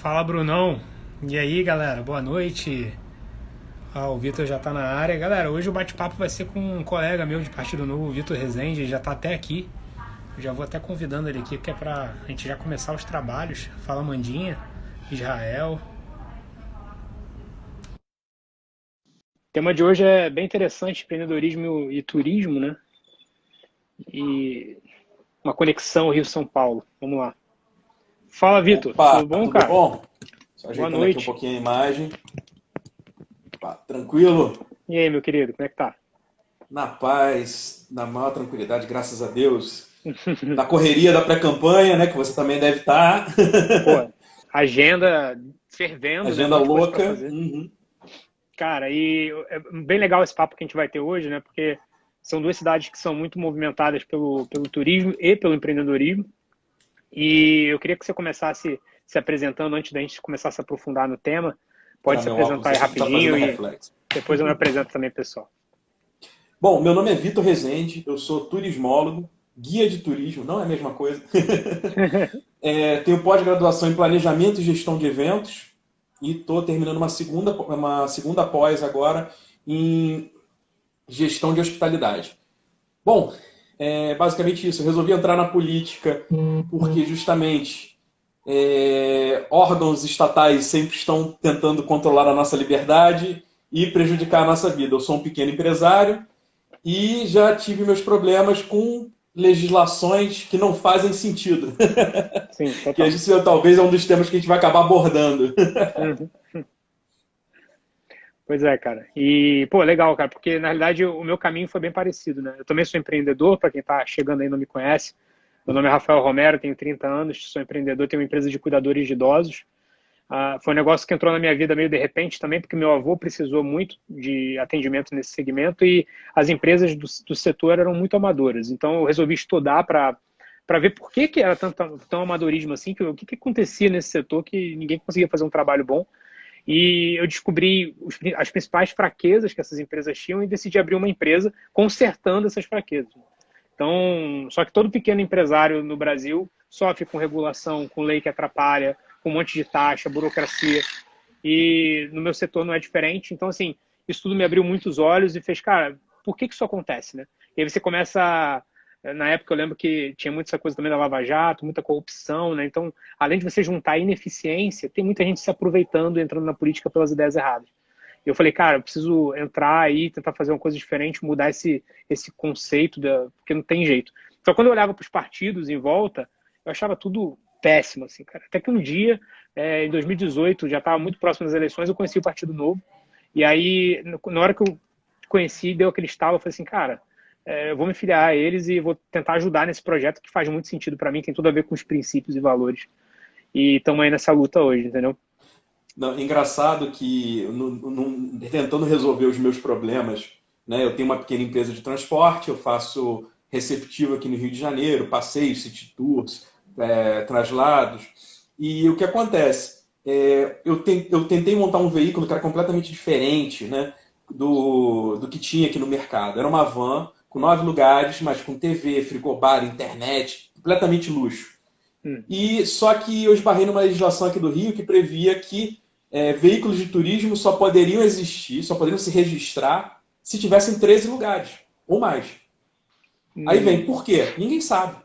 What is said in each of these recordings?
Fala, Brunão. E aí, galera, boa noite. O Vitor já tá na área. Galera, hoje o bate-papo vai ser com um colega meu de Partido Novo, o Vitor Rezende, ele já tá até aqui. Eu já vou até convidando ele aqui, que é pra gente já começar os trabalhos. Fala, Mandinha, Israel. O tema de hoje é bem interessante, empreendedorismo e turismo, né? E uma conexão Rio-São Paulo. Vamos lá. Fala, Vitor. Opa, Tudo bom, tudo cara? bom? Só Boa ajeitando aqui um noite. pouquinho a imagem. Opa, tranquilo? E aí, meu querido, como é que tá? Na paz, na maior tranquilidade, graças a Deus. Na correria da pré-campanha, né, que você também deve estar. Pô, agenda fervendo, né? Um Agenda monte de coisa para louca. fazer. Uhum. Cara, e é bem legal esse papo que a gente vai ter hoje, né? Porque são duas cidades que são muito movimentadas pelo turismo e pelo empreendedorismo. E eu queria que você começasse se apresentando antes da gente começar a se aprofundar no tema. Pode Tá, se meu óculos apresentar aí aqui que tá fazendo rapidinho e reflexo. depois eu me apresento também, pessoal. Bom, meu nome é Vitor Rezende, eu sou turismólogo, guia de turismo, não é a mesma coisa. Tenho pós-graduação em planejamento e gestão de eventos e estou terminando uma segunda pós agora em gestão de hospitalidade. Bom, é basicamente isso. Eu resolvi entrar na política porque justamente órgãos estatais sempre estão tentando controlar a nossa liberdade e prejudicar a nossa vida. Eu sou um pequeno empresário e já tive meus problemas com legislações que não fazem sentido. Sim, Que a total. gente talvez é um dos temas que a gente vai acabar abordando. Uhum. Pois é, cara. E, pô, legal, cara, porque na realidade o meu caminho foi bem parecido, né? Eu também sou empreendedor, para quem tá chegando aí e não me conhece. Meu nome é Rafael Romero, tenho 30 anos, sou empreendedor, tenho uma empresa de cuidadores de idosos. Foi um negócio que entrou na minha vida meio de repente também, porque meu avô precisou muito de atendimento nesse segmento e as empresas do setor eram muito amadoras. Então eu resolvi estudar para ver por que era tão amadorismo assim, o que acontecia nesse setor que ninguém conseguia fazer um trabalho bom. E eu descobri as principais fraquezas que essas empresas tinham e decidi abrir uma empresa consertando essas fraquezas. Então, só que todo pequeno empresário no Brasil sofre com regulação, com lei que atrapalha, com um monte de taxa, burocracia. E no meu setor não é diferente. Então, assim, isso tudo me abriu muitos olhos e fez, cara, por que isso acontece, né? E aí você começa. Na época eu lembro que tinha muita essa coisa também da Lava Jato, muita corrupção, né? Então, além de você juntar ineficiência, tem muita gente se aproveitando, entrando na política pelas ideias erradas. E eu falei, cara, eu preciso entrar aí, tentar fazer uma coisa diferente, mudar esse conceito, porque não tem jeito. Só quando eu olhava para os partidos em volta, eu achava tudo péssimo, assim, cara. Até que um dia, em 2018, já estava muito próximo das eleições, eu conheci o Partido Novo. E aí, na hora que eu conheci, deu aquele estalo, eu falei assim, cara, eu vou me filiar a eles e vou tentar ajudar nesse projeto que faz muito sentido para mim, tem tudo a ver com os princípios e valores. E estamos aí nessa luta hoje, entendeu? Não, engraçado que tentando resolver os meus problemas, né? Eu tenho uma pequena empresa de transporte, eu faço receptivo aqui no Rio de Janeiro, passeios, city tours, traslados. E o que acontece? Eu tentei montar um veículo que era completamente diferente, né, do que tinha aqui no mercado. Era uma van com 9 lugares, mas com TV, frigobar, internet, completamente luxo. Hum, E só que eu esbarrei numa legislação aqui do Rio que previa que veículos de turismo só poderiam existir, só poderiam se registrar se tivessem 13 lugares ou mais. Aí vem, hum. por quê? Ninguém sabe.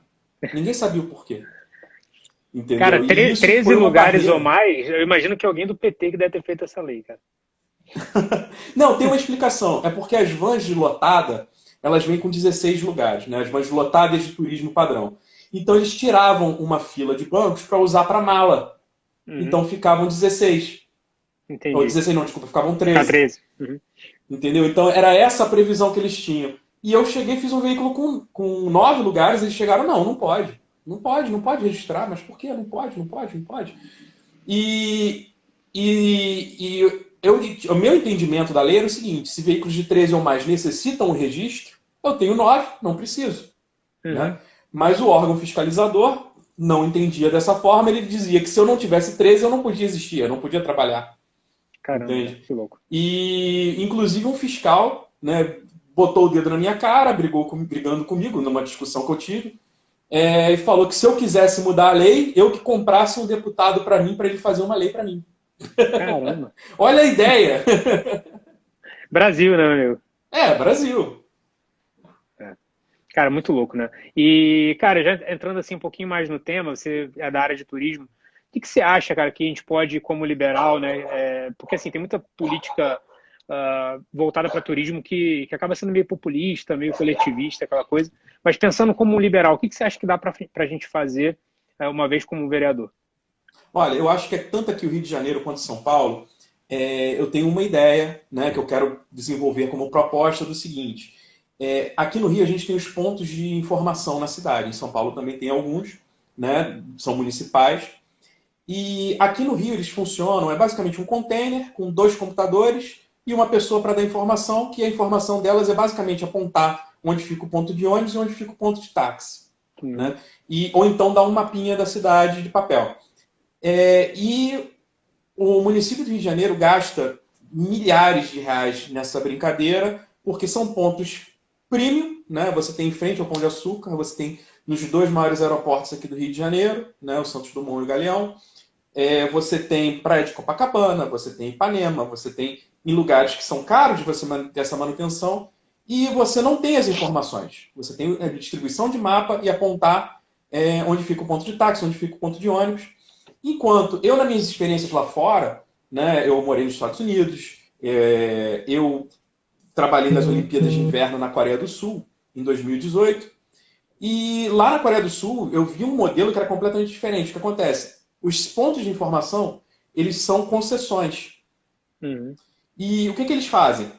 Ninguém sabia o porquê. Cara, Entendeu? E isso 13 foi uma lugares ou barreira. mais, eu imagino que alguém do PT que deve ter feito essa lei, cara. Não, tem uma explicação. É porque as vans de lotada, elas vêm com 16 lugares, né? As vans lotadas de turismo padrão. Então eles tiravam uma fila de bancos para usar para mala. Uhum, Então ficavam 16. Ou entendi. 16 não, desculpa, ficavam Ficar 13. 13. Uhum. Entendeu? Então era essa a previsão que eles tinham. E eu cheguei e fiz um veículo com 9 lugares, eles chegaram, não, não pode. Não pode, não pode registrar, mas por quê? Não pode, não pode, não pode. E, o meu entendimento da lei era o seguinte: se veículos de 13 ou mais necessitam um registro, eu tenho 9, não preciso. Né? Uhum. Mas o órgão fiscalizador não entendia dessa forma, ele dizia que se eu não tivesse 13, eu não podia existir, eu não podia trabalhar. Caramba, cara, Entende? que louco. E, inclusive, um fiscal, né, botou o dedo na minha cara, brigando comigo numa discussão que eu tive. e falou que se eu quisesse mudar a lei, eu que comprasse um deputado para mim, para ele fazer uma lei para mim. Caramba. Olha a ideia! Brasil, né, amigo? Brasil. É. Cara, muito louco, né? E, cara, já entrando assim um pouquinho mais no tema, você é da área de turismo, que você acha, cara, que a gente pode, como liberal, né? Porque assim, tem muita política voltada para turismo que acaba sendo meio populista, meio coletivista, aquela coisa. Mas pensando como um liberal, o que você acha que dá para a gente fazer uma vez como vereador? Olha, eu acho que é tanto aqui o Rio de Janeiro quanto São Paulo, eu tenho uma ideia, né, que eu quero desenvolver como proposta do seguinte. Aqui no Rio a gente tem os pontos de informação na cidade. Em São Paulo também tem alguns, né, são municipais. E aqui no Rio eles funcionam, é basicamente um container com 2 computadores e uma pessoa para dar informação, que a informação delas é basicamente apontar onde fica o ponto de ônibus e onde fica o ponto de táxi. Né? Ou então dar um mapinha da cidade de papel. E o município do Rio de Janeiro gasta milhares de reais nessa brincadeira, porque são pontos premium, né? Você tem em frente ao Pão de Açúcar, você tem nos 2 maiores aeroportos aqui do Rio de Janeiro, né? O Santos Dumont e o Galeão. Você tem Praia de Copacabana, você tem Ipanema, você tem em lugares que são caros de você manter essa manutenção, e você não tem as informações. Você tem a distribuição de mapa e apontar onde fica o ponto de táxi, onde fica o ponto de ônibus. Enquanto eu, nas minhas experiências lá fora, né, eu morei nos Estados Unidos, eu trabalhei nas Olimpíadas de Inverno na Coreia do Sul, em 2018, e lá na Coreia do Sul eu vi um modelo que era completamente diferente. O que acontece? Os pontos de informação, eles são concessões. Uhum. E o que eles fazem?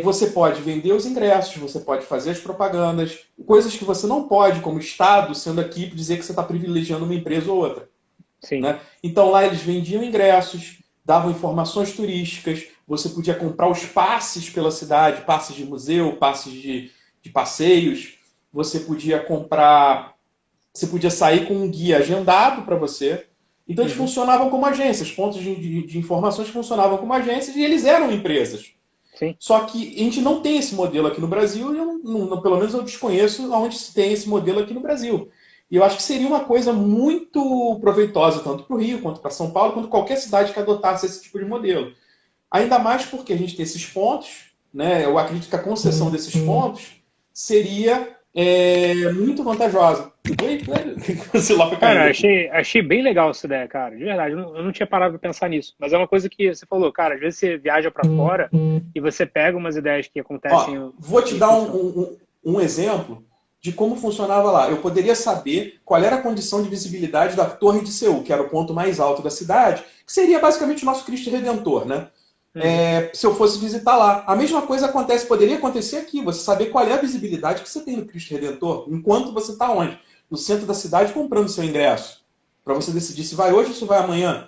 Você pode vender os ingressos, você pode fazer as propagandas, coisas que você não pode, como Estado, sendo aqui, dizer que você está privilegiando uma empresa ou outra. Sim. Né? Então lá eles vendiam ingressos, davam informações turísticas, você podia comprar os passes pela cidade, passes de museu, passes de passeios, você podia comprar, você podia sair com um guia agendado para você. Então eles funcionavam como agências, pontos de informações funcionavam como agências e eles eram empresas. Sim. Só que a gente não tem esse modelo aqui no Brasil, e pelo menos eu desconheço onde se tem esse modelo aqui no Brasil. E eu acho que seria uma coisa muito proveitosa, tanto para o Rio, quanto para São Paulo, quanto qualquer cidade que adotasse esse tipo de modelo. Ainda mais porque a gente tem esses pontos, né? Eu acredito que a concessão desses pontos seria muito vantajosa. Cara, achei bem legal essa ideia, cara. De verdade, eu não tinha parado para pensar nisso. Mas é uma coisa que você falou, cara, às vezes você viaja para fora e você pega umas ideias que acontecem. Vou te dar um exemplo de como funcionava lá. Eu poderia saber qual era a condição de visibilidade da Torre de Seul, que era o ponto mais alto da cidade, que seria basicamente o nosso Cristo Redentor, né? Se eu fosse visitar lá. A mesma coisa poderia acontecer aqui, você saber qual é a visibilidade que você tem no Cristo Redentor, enquanto você está onde? No centro da cidade comprando seu ingresso. Para você decidir se vai hoje ou se vai amanhã.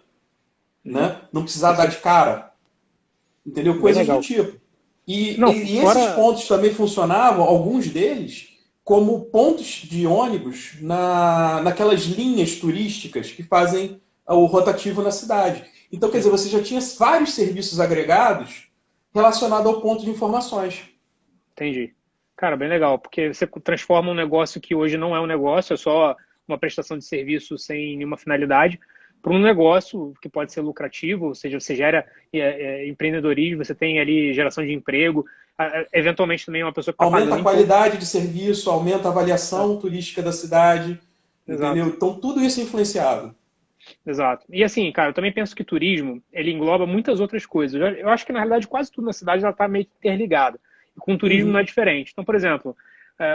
Né? Não precisar dar de cara. Entendeu? Coisas do tipo. E esses pontos também funcionavam, alguns deles, como pontos de ônibus naquelas linhas turísticas que fazem o rotativo na cidade. Então, quer dizer, você já tinha vários serviços agregados relacionados ao ponto de informações. Entendi. Cara, bem legal, porque você transforma um negócio que hoje não é um negócio, é só uma prestação de serviço sem nenhuma finalidade, para um negócio que pode ser lucrativo, ou seja, você gera empreendedorismo, você tem ali geração de emprego, eventualmente também uma pessoa que aumenta a qualidade de serviço, aumenta a avaliação turística da cidade, entendeu? Então tudo isso é influenciado. Exato. E assim, cara, eu também penso que turismo, ele engloba muitas outras coisas. Eu acho que, na realidade, quase tudo na cidade está meio interligado. E com o turismo não é diferente. Então, por exemplo,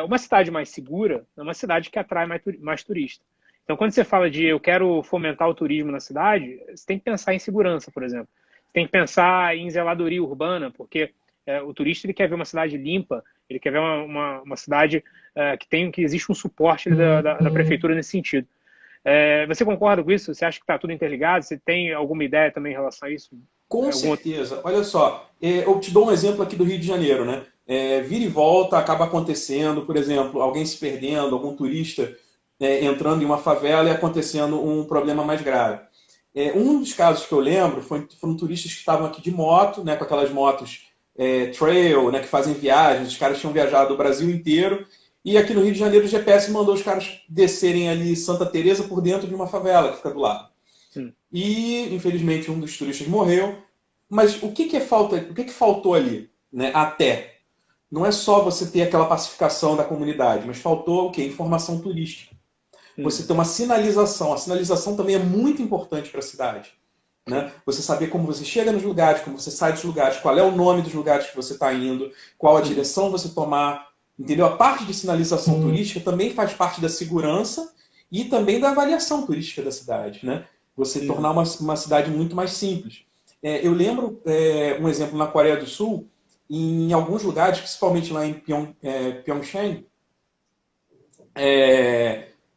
uma cidade mais segura é uma cidade que atrai mais turista. Então, quando você fala de eu quero fomentar o turismo na cidade, você tem que pensar em segurança, por exemplo. Você tem que pensar em zeladoria urbana, porque o turista ele quer ver uma cidade limpa, ele quer ver uma cidade que existe um suporte da prefeitura nesse sentido. Você concorda com isso? Você acha que está tudo interligado? Você tem alguma ideia também em relação a isso? Com certeza. Olha só, eu te dou um exemplo aqui do Rio de Janeiro, né? Vira e volta, acaba acontecendo, por exemplo, alguém se perdendo, algum turista entrando em uma favela e acontecendo um problema mais grave. Um dos casos que eu lembro foram turistas que estavam aqui de moto, né, com aquelas motos trail, né, que fazem viagens, os caras tinham viajado o Brasil inteiro, E aqui no Rio de Janeiro o GPS mandou os caras descerem ali Santa Teresa por dentro de uma favela que fica do lado. Hum. E, infelizmente, um dos turistas morreu. Mas o que faltou ali? Né? Até. Não é só você ter aquela pacificação da comunidade, mas faltou o quê? Informação turística. Você ter uma sinalização. A sinalização também é muito importante para a cidade. Né? Você saber como você chega nos lugares, como você sai dos lugares, qual é o nome dos lugares que você está indo, qual a direção você tomar. Entendeu? A parte de sinalização turística também faz parte da segurança e também da avaliação turística da cidade. Né? Você tornar uma cidade muito mais simples. Eu lembro um exemplo na Coreia do Sul, em alguns lugares, principalmente lá em Pyeongchang,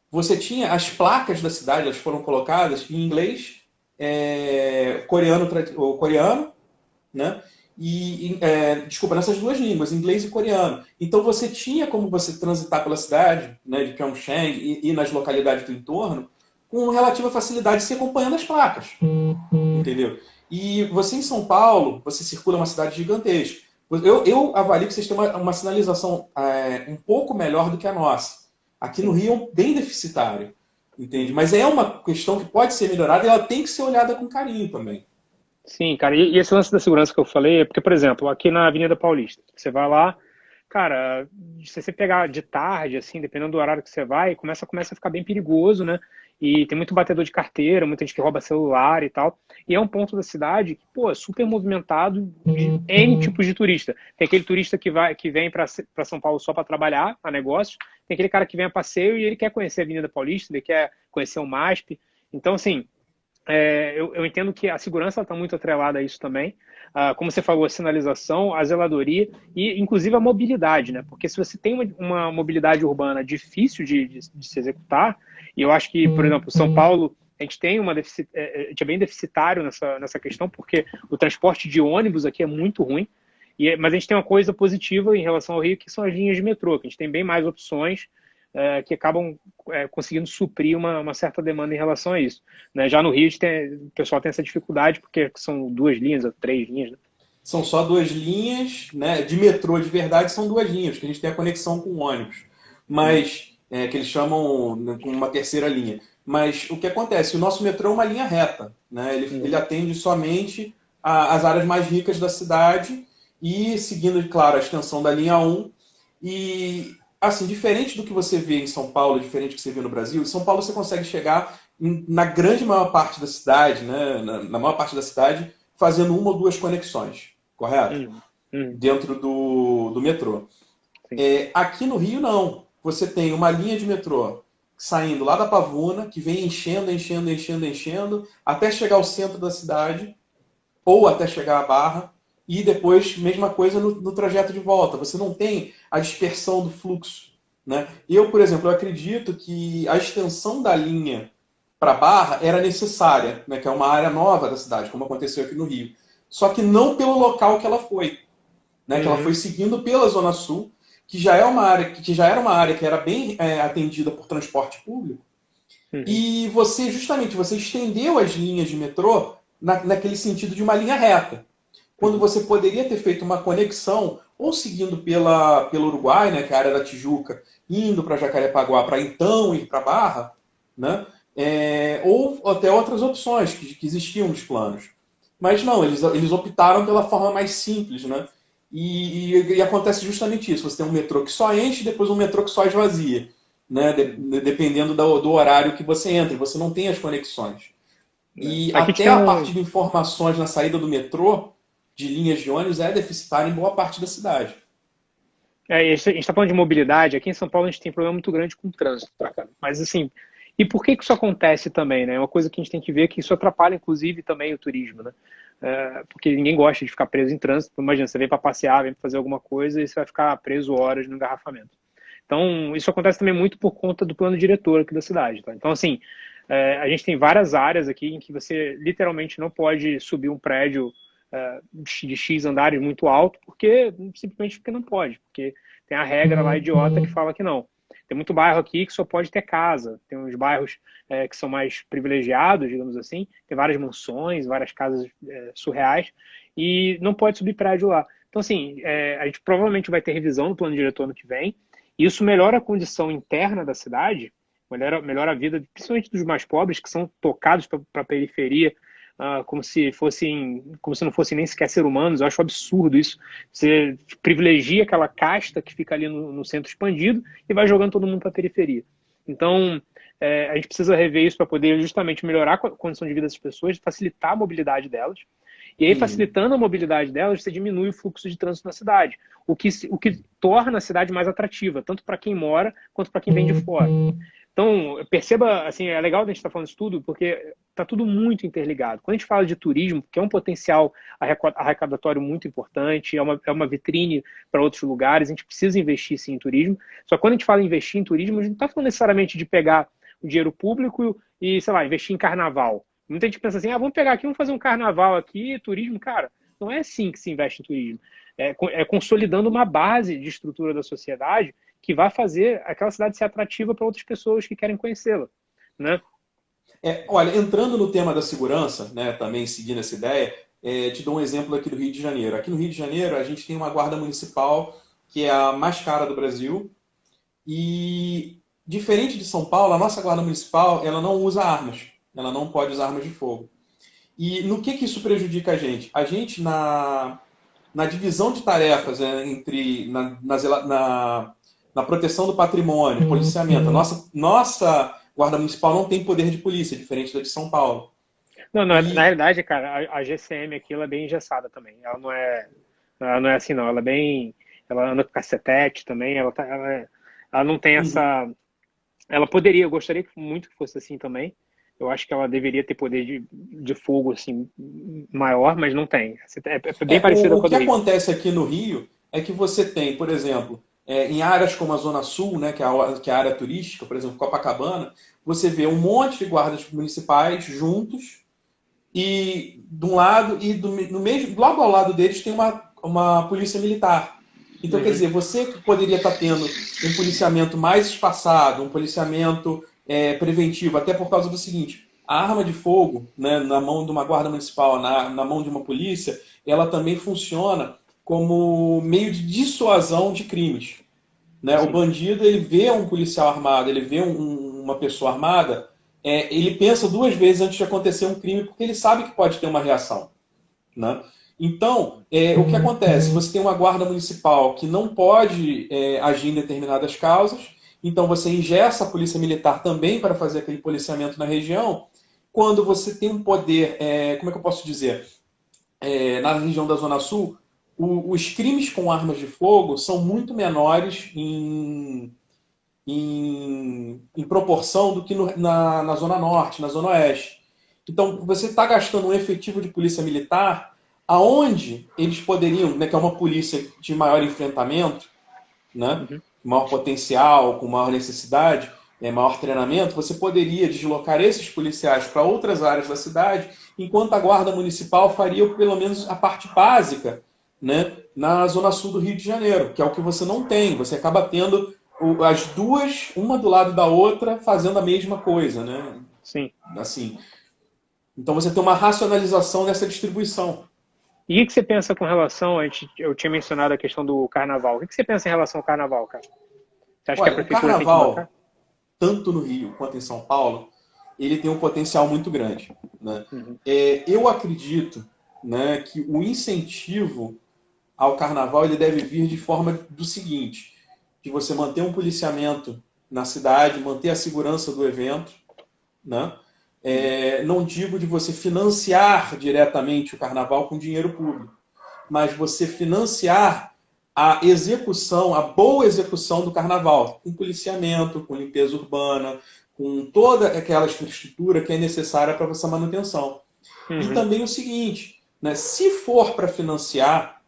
você tinha as placas da cidade, elas foram colocadas em inglês, coreano, né? Desculpa, nessas duas línguas, inglês e coreano. Então você tinha como você transitar pela cidade, né, de Pyeongchang e nas localidades do entorno com relativa facilidade se acompanhando as placas. Entendeu? E você em São Paulo, você circula uma cidade gigantesca. Eu avalio que vocês têm uma sinalização um pouco melhor do que a nossa. Aqui no Rio é bem deficitário, entende? Mas é uma questão que pode ser melhorada e ela tem que ser olhada com carinho também. Sim, cara, e esse lance da segurança que eu falei é porque, por exemplo, aqui na Avenida Paulista, você vai lá, cara, se você pegar de tarde, assim, dependendo do horário que você vai, começa a ficar bem perigoso, né? E tem muito batedor de carteira, muita gente que rouba celular e tal. E é um ponto da cidade que, pô, é super movimentado de N tipos de turista. Tem aquele turista que vem para São Paulo só para trabalhar, a negócios. Tem aquele cara que vem a passeio e ele quer conhecer a Avenida Paulista, ele quer conhecer o MASP. Então, assim, eu entendo que a segurança está muito atrelada a isso também. Como você falou, a sinalização, a zeladoria e, inclusive, a mobilidade, né? Porque se você tem uma mobilidade urbana difícil de se executar, e eu acho que, por exemplo, São Paulo, a gente tem a gente é bem deficitário nessa questão, porque o transporte de ônibus aqui é muito ruim, mas a gente tem uma coisa positiva em relação ao Rio, que são as linhas de metrô, que a gente tem bem mais opções que acabam conseguindo suprir uma certa demanda em relação a isso. Né? Já no Rio, o pessoal tem essa dificuldade, porque são 2 linhas ou 3 linhas. Né? São só 2 linhas, né? De metrô de verdade são 2 linhas, que a gente tem a conexão com o ônibus. Mas, que eles chamam com uma terceira linha. Mas o que acontece? O nosso metrô é uma linha reta. Né? Ele atende somente as áreas mais ricas da cidade e seguindo, claro, a extensão da linha 1. E, assim, diferente do que você vê em São Paulo, diferente do que você vê no Brasil, em São Paulo você consegue chegar na grande maior parte da cidade, né? Na maior parte da cidade, fazendo uma ou duas conexões, correto? Dentro do metrô. Aqui no Rio, não. Você tem uma linha de metrô saindo lá da Pavuna, que vem enchendo, até chegar ao centro da cidade, ou até chegar à Barra, e depois, mesma coisa no trajeto de volta. Você não tem a dispersão do fluxo. Né? Eu, por exemplo, eu acredito que a extensão da linha para Barra era necessária, né? Que é uma área nova da cidade, como aconteceu aqui no Rio. Só que não pelo local que ela foi. Né? Que ela foi seguindo pela Zona Sul, que já era uma área que era bem atendida por transporte público. E você estendeu as linhas de metrô naquele sentido de uma linha reta. Quando você poderia ter feito uma conexão, ou seguindo pelo Uruguai, né, que é a área da Tijuca, indo para Jacarepaguá, para então ir para Barra, né, ou até outras opções que existiam nos planos. Mas não, eles optaram pela forma mais simples. Né, e acontece justamente isso. Você tem um metrô que só enche e depois um metrô que só esvazia. Né, dependendo do horário que você entra. Você não tem as conexões. E até a parte de informações na saída do metrô, de linhas de ônibus, é deficitária em boa parte da cidade. A gente está falando de mobilidade. Aqui em São Paulo a gente tem um problema muito grande com o trânsito, cara. Mas assim, e por que isso acontece também, né? É uma coisa que a gente tem que ver que isso atrapalha, inclusive, também o turismo, né? Porque ninguém gosta de ficar preso em trânsito. Imagina, você vem para passear, vem para fazer alguma coisa e você vai ficar preso horas no engarrafamento. Então, isso acontece também muito por conta do plano diretor aqui da cidade. Tá? Então, assim, a gente tem várias áreas aqui em que você literalmente não pode subir um prédio de X andares muito alto, simplesmente porque não pode, porque tem a regra lá idiota que fala que não. Tem muito bairro aqui que só pode ter casa, tem uns bairros que são mais privilegiados, digamos assim, tem várias mansões, várias casas surreais, e não pode subir prédio lá. Então, assim, a gente provavelmente vai ter revisão no plano diretor ano que vem, Isso melhora a condição interna da cidade, melhora a vida, principalmente dos mais pobres, que são tocados para a periferia, como se não fossem nem sequer ser humanos. Eu acho absurdo isso. Você privilegia aquela casta que fica ali no centro expandido e vai jogando todo mundo para a periferia. Então, a gente precisa rever isso para poder justamente melhorar a condição de vida das pessoas, facilitar a mobilidade delas. E aí, facilitando a mobilidade delas, você diminui o fluxo de trânsito na cidade, o que torna a cidade mais atrativa, tanto para quem mora quanto para quem vem de fora. Então, perceba, assim, é legal a gente estar falando isso tudo, porque está tudo muito interligado. Quando a gente fala de turismo, que é um potencial arrecadatório muito importante, é uma vitrine para outros lugares, a gente precisa investir sim em turismo. Só que quando a gente fala em investir em turismo, a gente não está falando necessariamente de pegar o dinheiro público e, sei lá, investir em carnaval. Muita gente pensa assim, vamos pegar aqui, vamos fazer um carnaval aqui, turismo. Cara, não é assim que se investe em turismo. É consolidando uma base de estrutura da sociedade que vai fazer aquela cidade ser atrativa para outras pessoas que querem conhecê-la, né? Olha, entrando no tema da segurança, né, também seguindo essa ideia, te dou um exemplo aqui do Rio de Janeiro. Aqui no Rio de Janeiro, a gente tem uma guarda municipal que é a mais cara do Brasil e, diferente de São Paulo, a nossa guarda municipal ela não usa armas, ela não pode usar armas de fogo. E no que isso prejudica a gente? A gente, na divisão de tarefas na proteção do patrimônio, policiamento, nossa guarda municipal não tem poder de polícia, diferente da de São Paulo. Não, na realidade, cara, a GCM aqui ela é bem engessada também. Ela não é assim, não. Ela anda com cacetete também. Ela não tem essa. Ela poderia, eu gostaria muito que fosse assim também. Eu acho que ela deveria ter poder de fogo assim maior, mas não tem. É bem parecido com o que acontece aqui no Rio é que você tem, por exemplo, em áreas como a Zona Sul, né, que é a área turística, por exemplo, Copacabana, você vê um monte de guardas municipais juntos e de um lado e logo ao lado deles tem uma polícia militar. Então, quer dizer, você poderia estar tendo um policiamento mais espaçado, um policiamento preventivo, até por causa do seguinte: a arma de fogo, né, na mão de uma guarda municipal, na mão de uma polícia, ela também funciona como meio de dissuasão de crimes. Né? O bandido, ele vê um policial armado, ele vê uma pessoa armada, ele pensa duas vezes antes de acontecer um crime, porque ele sabe que pode ter uma reação. Né? Então, o que acontece? Você tem uma guarda municipal que não pode agir em determinadas causas, então você engessa a polícia militar também para fazer aquele policiamento na região. Quando você tem um poder, como é que eu posso dizer? Na região da Zona Sul, os crimes com armas de fogo são muito menores em proporção do que na Zona Norte, na Zona Oeste. Então, você está gastando um efetivo de polícia militar aonde eles poderiam, né, que é uma polícia de maior enfrentamento, né, maior potencial, com maior necessidade, maior treinamento, você poderia deslocar esses policiais para outras áreas da cidade, enquanto a Guarda Municipal faria pelo menos a parte básica, né, na Zona Sul do Rio de Janeiro, que é o que você não tem. Você acaba tendo as duas, uma do lado da outra, fazendo a mesma coisa. Né? Sim. Assim. Então você tem uma racionalização dessa distribuição. E o que você pensa com relação, eu tinha mencionado a questão do carnaval, o que você pensa em relação ao carnaval, cara? Você acha que a prefeitura o carnaval, tem que bancar? Tanto no Rio quanto em São Paulo, ele tem um potencial muito grande. Né? Eu acredito, né, que o incentivo ao carnaval ele deve vir de forma do seguinte: de você manter um policiamento na cidade, manter a segurança do evento, né? Não digo de você financiar diretamente o carnaval com dinheiro público, mas você financiar a execução, a boa execução do carnaval, com policiamento, com limpeza urbana, com toda aquela infraestrutura que é necessária para essa manutenção. E também o seguinte, né, se for para financiar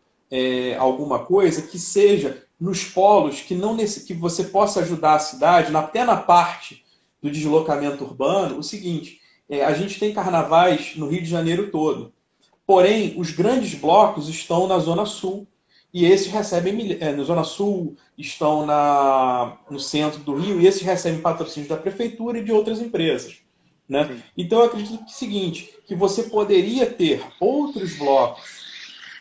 alguma coisa, que seja nos polos, que você possa ajudar a cidade, até na parte do deslocamento urbano, o seguinte: a gente tem carnavais no Rio de Janeiro todo. Porém, os grandes blocos estão na Zona Sul. E esses recebem, na Zona Sul, estão no centro do Rio, e esses recebem patrocínios da prefeitura e de outras empresas. Né? Então, eu acredito que é o seguinte: que você poderia ter outros blocos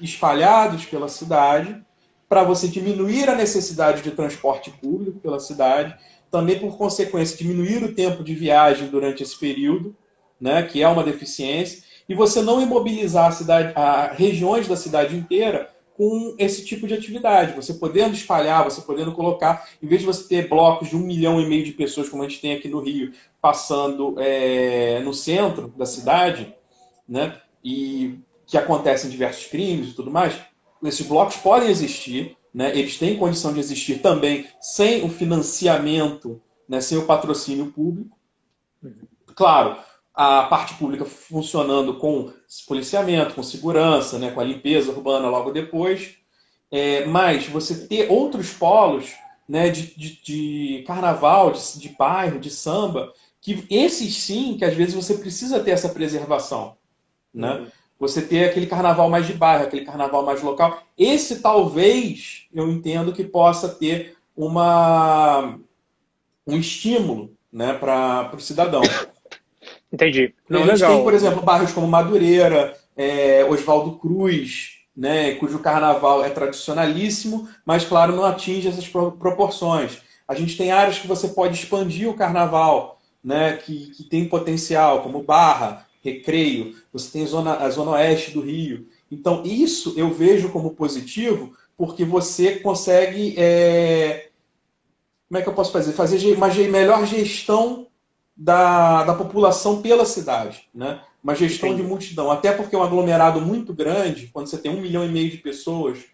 espalhados pela cidade, para você diminuir a necessidade de transporte público pela cidade, também por consequência diminuir o tempo de viagem durante esse período, né, que é uma deficiência, e você não imobilizar a cidade, regiões da cidade inteira com esse tipo de atividade. Você podendo espalhar, você podendo colocar, em vez de você ter blocos de 1,5 milhão de pessoas, como a gente tem aqui no Rio, passando no centro da cidade, né, e que acontecem diversos crimes e tudo mais, esses blocos podem existir, né, eles têm condição de existir também sem o financiamento, né, sem o patrocínio público. Claro, a parte pública funcionando com policiamento, com segurança, né, com a limpeza urbana logo depois, mas você ter outros polos, né, de carnaval, de bairro, de samba, que esses sim, que às vezes você precisa ter essa preservação, né? Você ter aquele carnaval mais de bairro, aquele carnaval mais local. Esse talvez eu entendo que possa ter um estímulo, né, para o cidadão. Entendi. Não, a gente legal. Tem, por exemplo, bairros como Madureira, Oswaldo Cruz, né, cujo carnaval é tradicionalíssimo, mas, claro, não atinge essas proporções. A gente tem áreas que você pode expandir o carnaval, né, que tem potencial, como Barra, Recreio, você tem a zona oeste do Rio. Então, isso eu vejo como positivo, porque você consegue, como é que eu posso fazer uma melhor gestão da população pela cidade, né? Uma gestão de multidão. Até porque é um aglomerado muito grande, quando você tem 1,5 milhão de pessoas,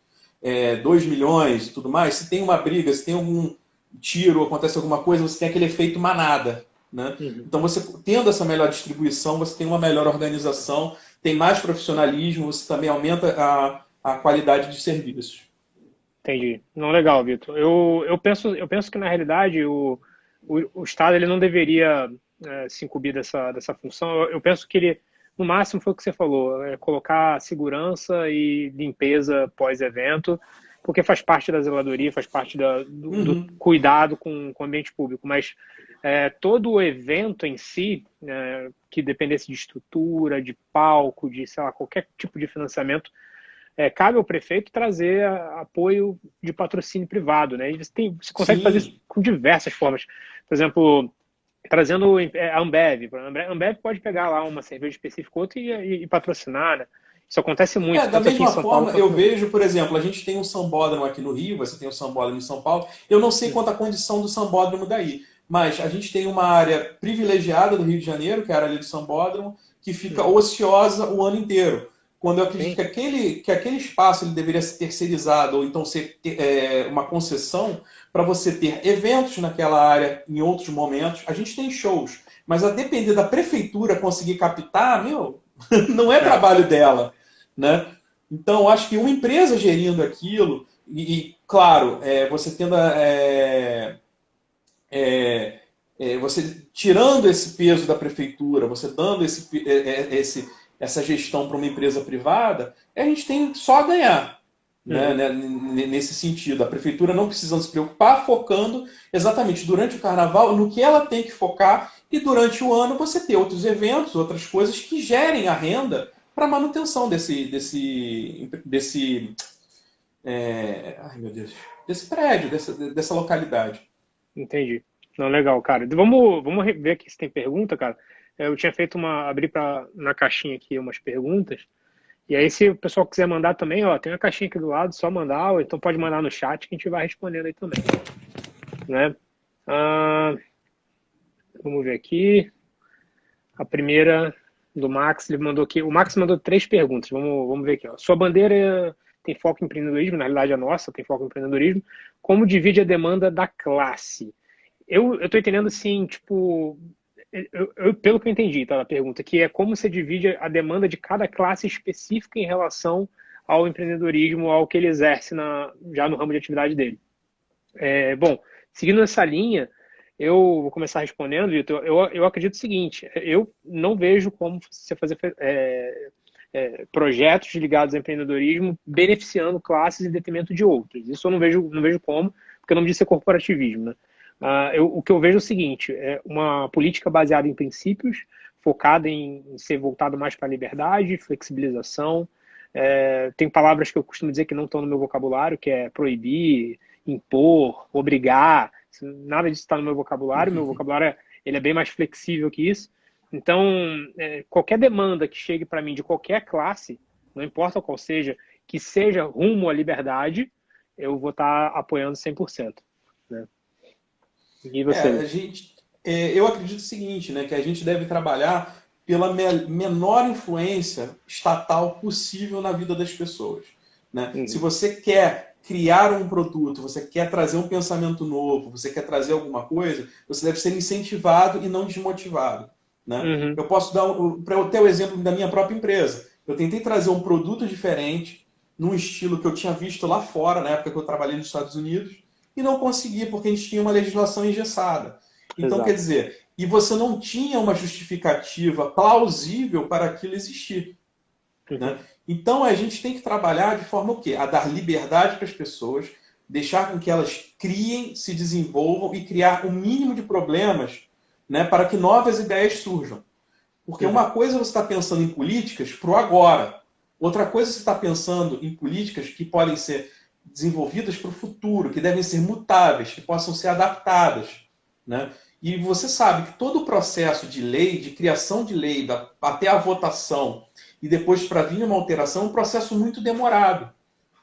2 milhões e tudo mais, se tem uma briga, se tem algum tiro, acontece alguma coisa, você tem aquele efeito manada, né? Então, você tendo essa melhor distribuição, você tem uma melhor organização, tem mais profissionalismo, você também aumenta a qualidade de serviços. Entendi. Não, legal, Vitor. Eu penso que, na realidade, o Estado ele não deveria se incumbir dessa função. Eu penso que ele, no máximo, foi o que você falou, colocar segurança e limpeza pós-evento, porque faz parte da zeladoria, faz parte do cuidado com o ambiente público. Mas todo o evento em si, que dependesse de estrutura, de palco, de, sei lá, qualquer tipo de financiamento, cabe ao prefeito trazer apoio de patrocínio privado, né? Você consegue fazer isso com diversas formas. Por exemplo, trazendo a Ambev. A Ambev pode pegar lá uma cerveja específica outra e patrocinar, né? Isso acontece muito. Da mesma forma, eu vejo, por exemplo, a gente tem um sambódromo aqui no Rio, você tem um sambódromo em São Paulo. Eu não sei quanto a condição do sambódromo daí, mas a gente tem uma área privilegiada do Rio de Janeiro, que é a área ali do sambódromo, que fica ociosa o ano inteiro. Quando eu acredito que aquele espaço ele deveria ser terceirizado ou então ser uma concessão para você ter eventos naquela área em outros momentos. A gente tem shows, mas a depender da prefeitura conseguir captar, não é trabalho dela, né? Então, eu acho que uma empresa gerindo aquilo claro, você tendo você tirando esse peso da prefeitura, você dando essa gestão para uma empresa privada, a gente tem só a ganhar, né, nesse sentido. A prefeitura não precisando se preocupar, focando exatamente durante o carnaval no que ela tem que focar, e durante o ano você ter outros eventos, outras coisas que gerem a renda para a manutenção desse prédio, dessa localidade. Entendi. Não, legal, cara. Vamos ver aqui se tem pergunta, cara. Eu tinha feito abri na caixinha aqui umas perguntas. E aí, se o pessoal quiser mandar também, ó, tem uma caixinha aqui do lado, só mandar, ou então pode mandar no chat que a gente vai respondendo aí também. Né? Vamos ver aqui. A primeira do Max, ele mandou aqui. O Max mandou 3 perguntas. Vamos ver aqui. Ó. Sua bandeira tem foco em empreendedorismo, na realidade a nossa tem foco em empreendedorismo. Como divide a demanda da classe? Eu estou entendendo assim, tipo, pelo que eu entendi, tá, a pergunta, que é como você divide a demanda de cada classe específica em relação ao empreendedorismo, ao que ele exerce já no ramo de atividade dele. Bom, seguindo essa linha, eu vou começar respondendo, Vitor. Eu acredito o seguinte: eu não vejo como você fazer projetos ligados ao empreendedorismo beneficiando classes em detrimento de outras. Isso eu não vejo como, porque eu não disse ser corporativismo, né? O que eu vejo é o seguinte: uma política baseada em princípios, focada em ser voltado mais para a liberdade, flexibilização, Tem palavras que eu costumo dizer que não estão no meu vocabulário, que é proibir, impor, obrigar. Nada disso está no meu vocabulário. Meu vocabulário ele é bem mais flexível que isso. Então, qualquer demanda que chegue para mim de qualquer classe, não importa qual seja, que seja rumo à liberdade, eu vou estar apoiando 100%. Né? E você? Eu acredito o seguinte, né, que a gente deve trabalhar pela menor influência estatal possível na vida das pessoas. Né? Se Uhum. você quer criar um produto, você quer trazer um pensamento novo, você quer trazer alguma coisa, você deve ser incentivado e não desmotivado. Né? Uhum. Eu posso dar, para eu ter o exemplo da minha própria empresa. Eu tentei trazer um produto diferente, num estilo que eu tinha visto lá fora, na época que eu trabalhei nos Estados Unidos, e não consegui, porque a gente tinha uma legislação engessada. Então, quer Exato. dizer, e você não tinha uma justificativa plausível para aquilo existir. Uhum. Né? Então, a gente tem que trabalhar de forma o quê? A dar liberdade para as pessoas, deixar com que elas criem, se desenvolvam e criar o mínimo de problemas, né, para que novas ideias surjam. Porque Uhum. uma coisa você está pensando em políticas para o agora, outra coisa você está pensando em políticas que podem ser desenvolvidas para o futuro, que devem ser mutáveis, que possam ser adaptadas. Né? E você sabe que todo o processo de lei, de criação de lei, até a votação e depois para vir uma alteração, é um processo muito demorado.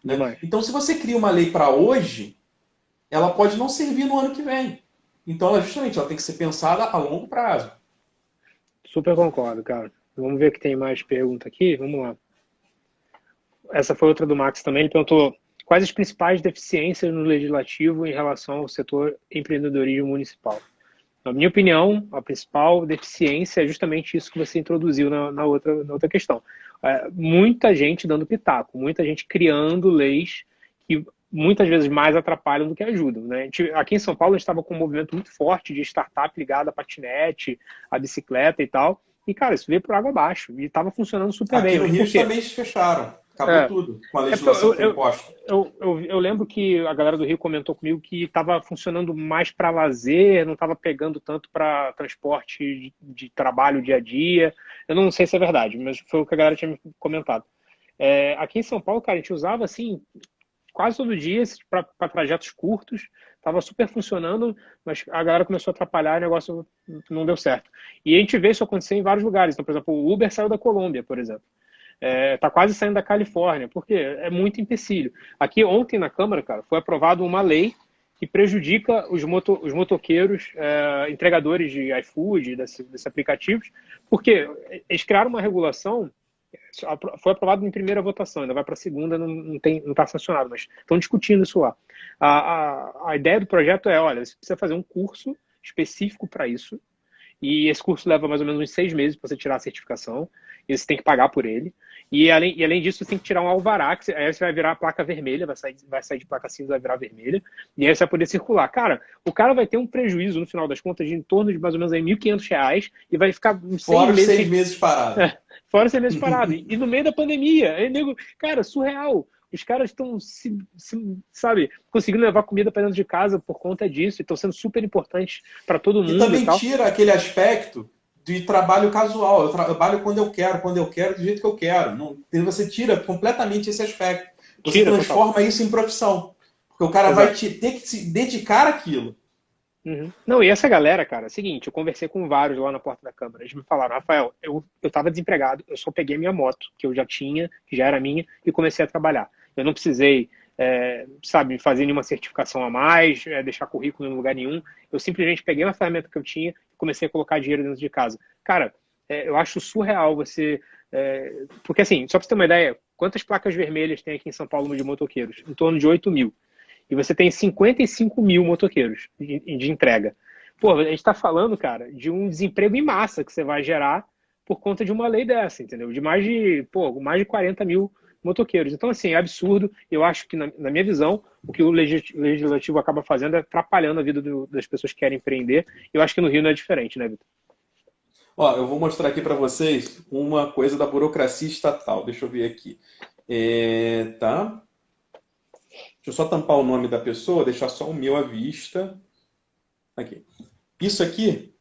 Né? Demais. Então, se você cria uma lei para hoje, ela pode não servir no ano que vem. Então, ela tem que ser pensada a longo prazo. Super concordo, cara. Vamos ver que tem mais pergunta aqui. Vamos lá. Essa foi outra do Max também. Ele perguntou quais as principais deficiências no legislativo em relação ao setor empreendedorismo municipal. Na minha opinião, a principal deficiência é justamente isso que você introduziu na outra questão. Muita gente dando pitaco, muita gente criando leis que muitas vezes mais atrapalham do que ajudam. Né? Aqui em São Paulo, a gente estava com um movimento muito forte de startup ligada a patinete, a bicicleta e tal. E, cara, isso veio por água abaixo. E estava funcionando super Aqui bem. no Mas Rio por quê? também se fecharam. Acabou É, tudo com a porque legislação que foi imposta. eu lembro que a galera do Rio comentou comigo que estava funcionando mais para lazer, não estava pegando tanto para transporte de trabalho dia a dia. Eu não sei se é verdade, mas foi o que a galera tinha me comentado. Aqui em São Paulo, cara, a gente usava assim quase todo dia para trajetos curtos, estava super funcionando, mas a galera começou a atrapalhar e o negócio não deu certo. E a gente vê isso acontecer em vários lugares. Então, por exemplo, o Uber saiu da Colômbia, por exemplo. Tá quase saindo da Califórnia, porque é muito empecilho. Aqui ontem na Câmara, cara, foi aprovada uma lei que prejudica os motoqueiros, entregadores de iFood, desses aplicativos, porque eles criaram uma regulação, foi aprovado em primeira votação, ainda vai para a segunda, não está sancionado, mas estão discutindo isso lá. A ideia do projeto é, olha, você precisa fazer um curso específico para isso, e esse curso leva mais ou menos uns 6 meses para você tirar a certificação, e você tem que pagar por ele. E além disso, você tem que tirar um alvará, que aí você vai virar a placa vermelha, vai sair de placa cinza, vai virar vermelha, e aí você vai poder circular. Cara, o cara vai ter um prejuízo, no final das contas, de em torno de mais ou menos R$ 1.500, e vai ficar uns seis Fora os meses 6 meses parado. fora 6 meses parado. E no meio da pandemia, aí, nego, cara, surreal. Os caras estão, sabe, conseguindo levar comida para dentro de casa por conta disso, e estão sendo super importantes para todo E mundo e também tal. tira aquele aspecto de trabalho casual. Eu trabalho quando eu quero, do jeito que eu quero. Não, você tira completamente esse aspecto. Você Tira, total. transforma isso em profissão. Porque o cara vai Exato. ter que se dedicar àquilo. Uhum. Não, e essa galera, cara, é o seguinte, eu conversei com vários lá na porta da Câmara, eles me falaram, Rafael, eu tava desempregado, eu só peguei minha moto, que eu já tinha, que já era minha, e comecei a trabalhar. Eu não precisei, sabe, fazer nenhuma certificação a mais, deixar currículo em lugar nenhum, eu simplesmente peguei uma ferramenta que eu tinha e comecei a colocar dinheiro dentro de casa. Cara, eu acho surreal você... porque assim, só pra você ter uma ideia, quantas placas vermelhas tem aqui em São Paulo de motoqueiros? Em torno de 8.000. E você tem 55 mil motoqueiros de entrega. Pô, a gente está falando, cara, de um desemprego em massa que você vai gerar por conta de uma lei dessa, entendeu? De mais de 40 mil motoqueiros. Então, assim, é absurdo. Eu acho que, na minha visão, o que o legislativo acaba fazendo é atrapalhando a vida das pessoas que querem empreender. Eu acho que no Rio não é diferente, né, Vitor? Ó, eu vou mostrar aqui para vocês uma coisa da burocracia estatal. Deixa eu ver aqui. Tá? Deixa eu só tampar o nome da pessoa, deixar só o meu à vista. Aqui. Isso aqui,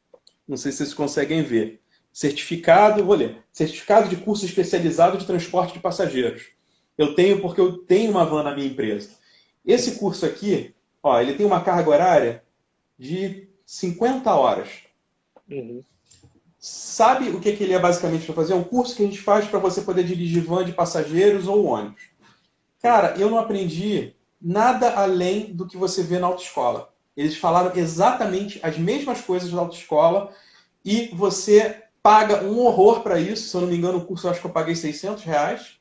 não sei se vocês conseguem ver. Certificado, vou ler. Certificado de curso especializado de transporte de passageiros. Eu tenho porque eu tenho uma van na minha empresa. Esse curso aqui, ó, ele tem uma carga horária de 50 horas. Uhum. Sabe o que ele é basicamente para fazer? É um curso que a gente faz para você poder dirigir van de passageiros ou ônibus. Cara, eu não aprendi nada além do que você vê na autoescola. Eles falaram exatamente as mesmas coisas da autoescola e você paga um horror para isso. Se eu não me engano, o curso eu acho que eu paguei R$ 600.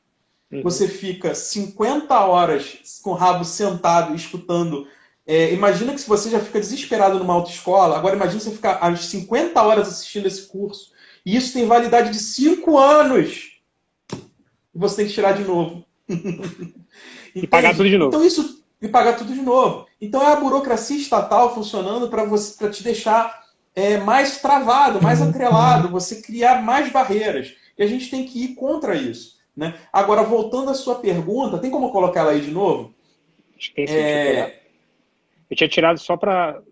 Uhum. Você fica 50 horas com o rabo sentado, escutando. Imagina que se você já fica desesperado numa autoescola, agora imagina você ficar às 50 horas assistindo esse curso. E isso tem validade de 5 anos. E você tem que tirar de novo. E pagar tudo de novo. Então isso e pagar tudo de novo. Então é a burocracia estatal funcionando para te deixar mais travado, mais atrelado, você criar mais barreiras. E a gente tem que ir contra isso. Né? Agora, voltando à sua pergunta, tem como colocar ela aí de novo? Acho que tem sim, deixa eu pegar. Eu tinha tirado só para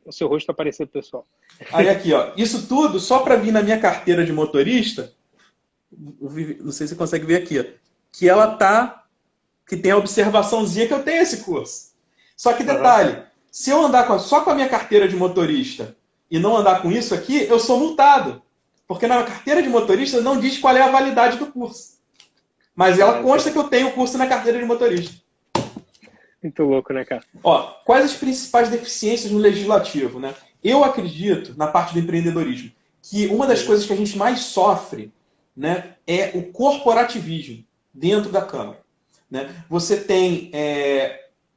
o seu rosto aparecer pro pessoal. Aí aqui, ó. Isso tudo só para vir na minha carteira de motorista. Não sei se você consegue ver aqui, ó, que ela tá, que tem a observaçãozinha que eu tenho esse curso. Só que detalhe, se eu andar só com a minha carteira de motorista e não andar com isso aqui, eu sou multado. Porque na carteira de motorista não diz qual é a validade do curso. Mas ela consta que eu tenho o curso na carteira de motorista. Muito louco, né, cara? Ó, quais as principais deficiências no legislativo, né? Eu acredito, na parte do empreendedorismo, que uma das coisas que a gente mais sofre, né, é o corporativismo dentro da Câmara. Né? Você tem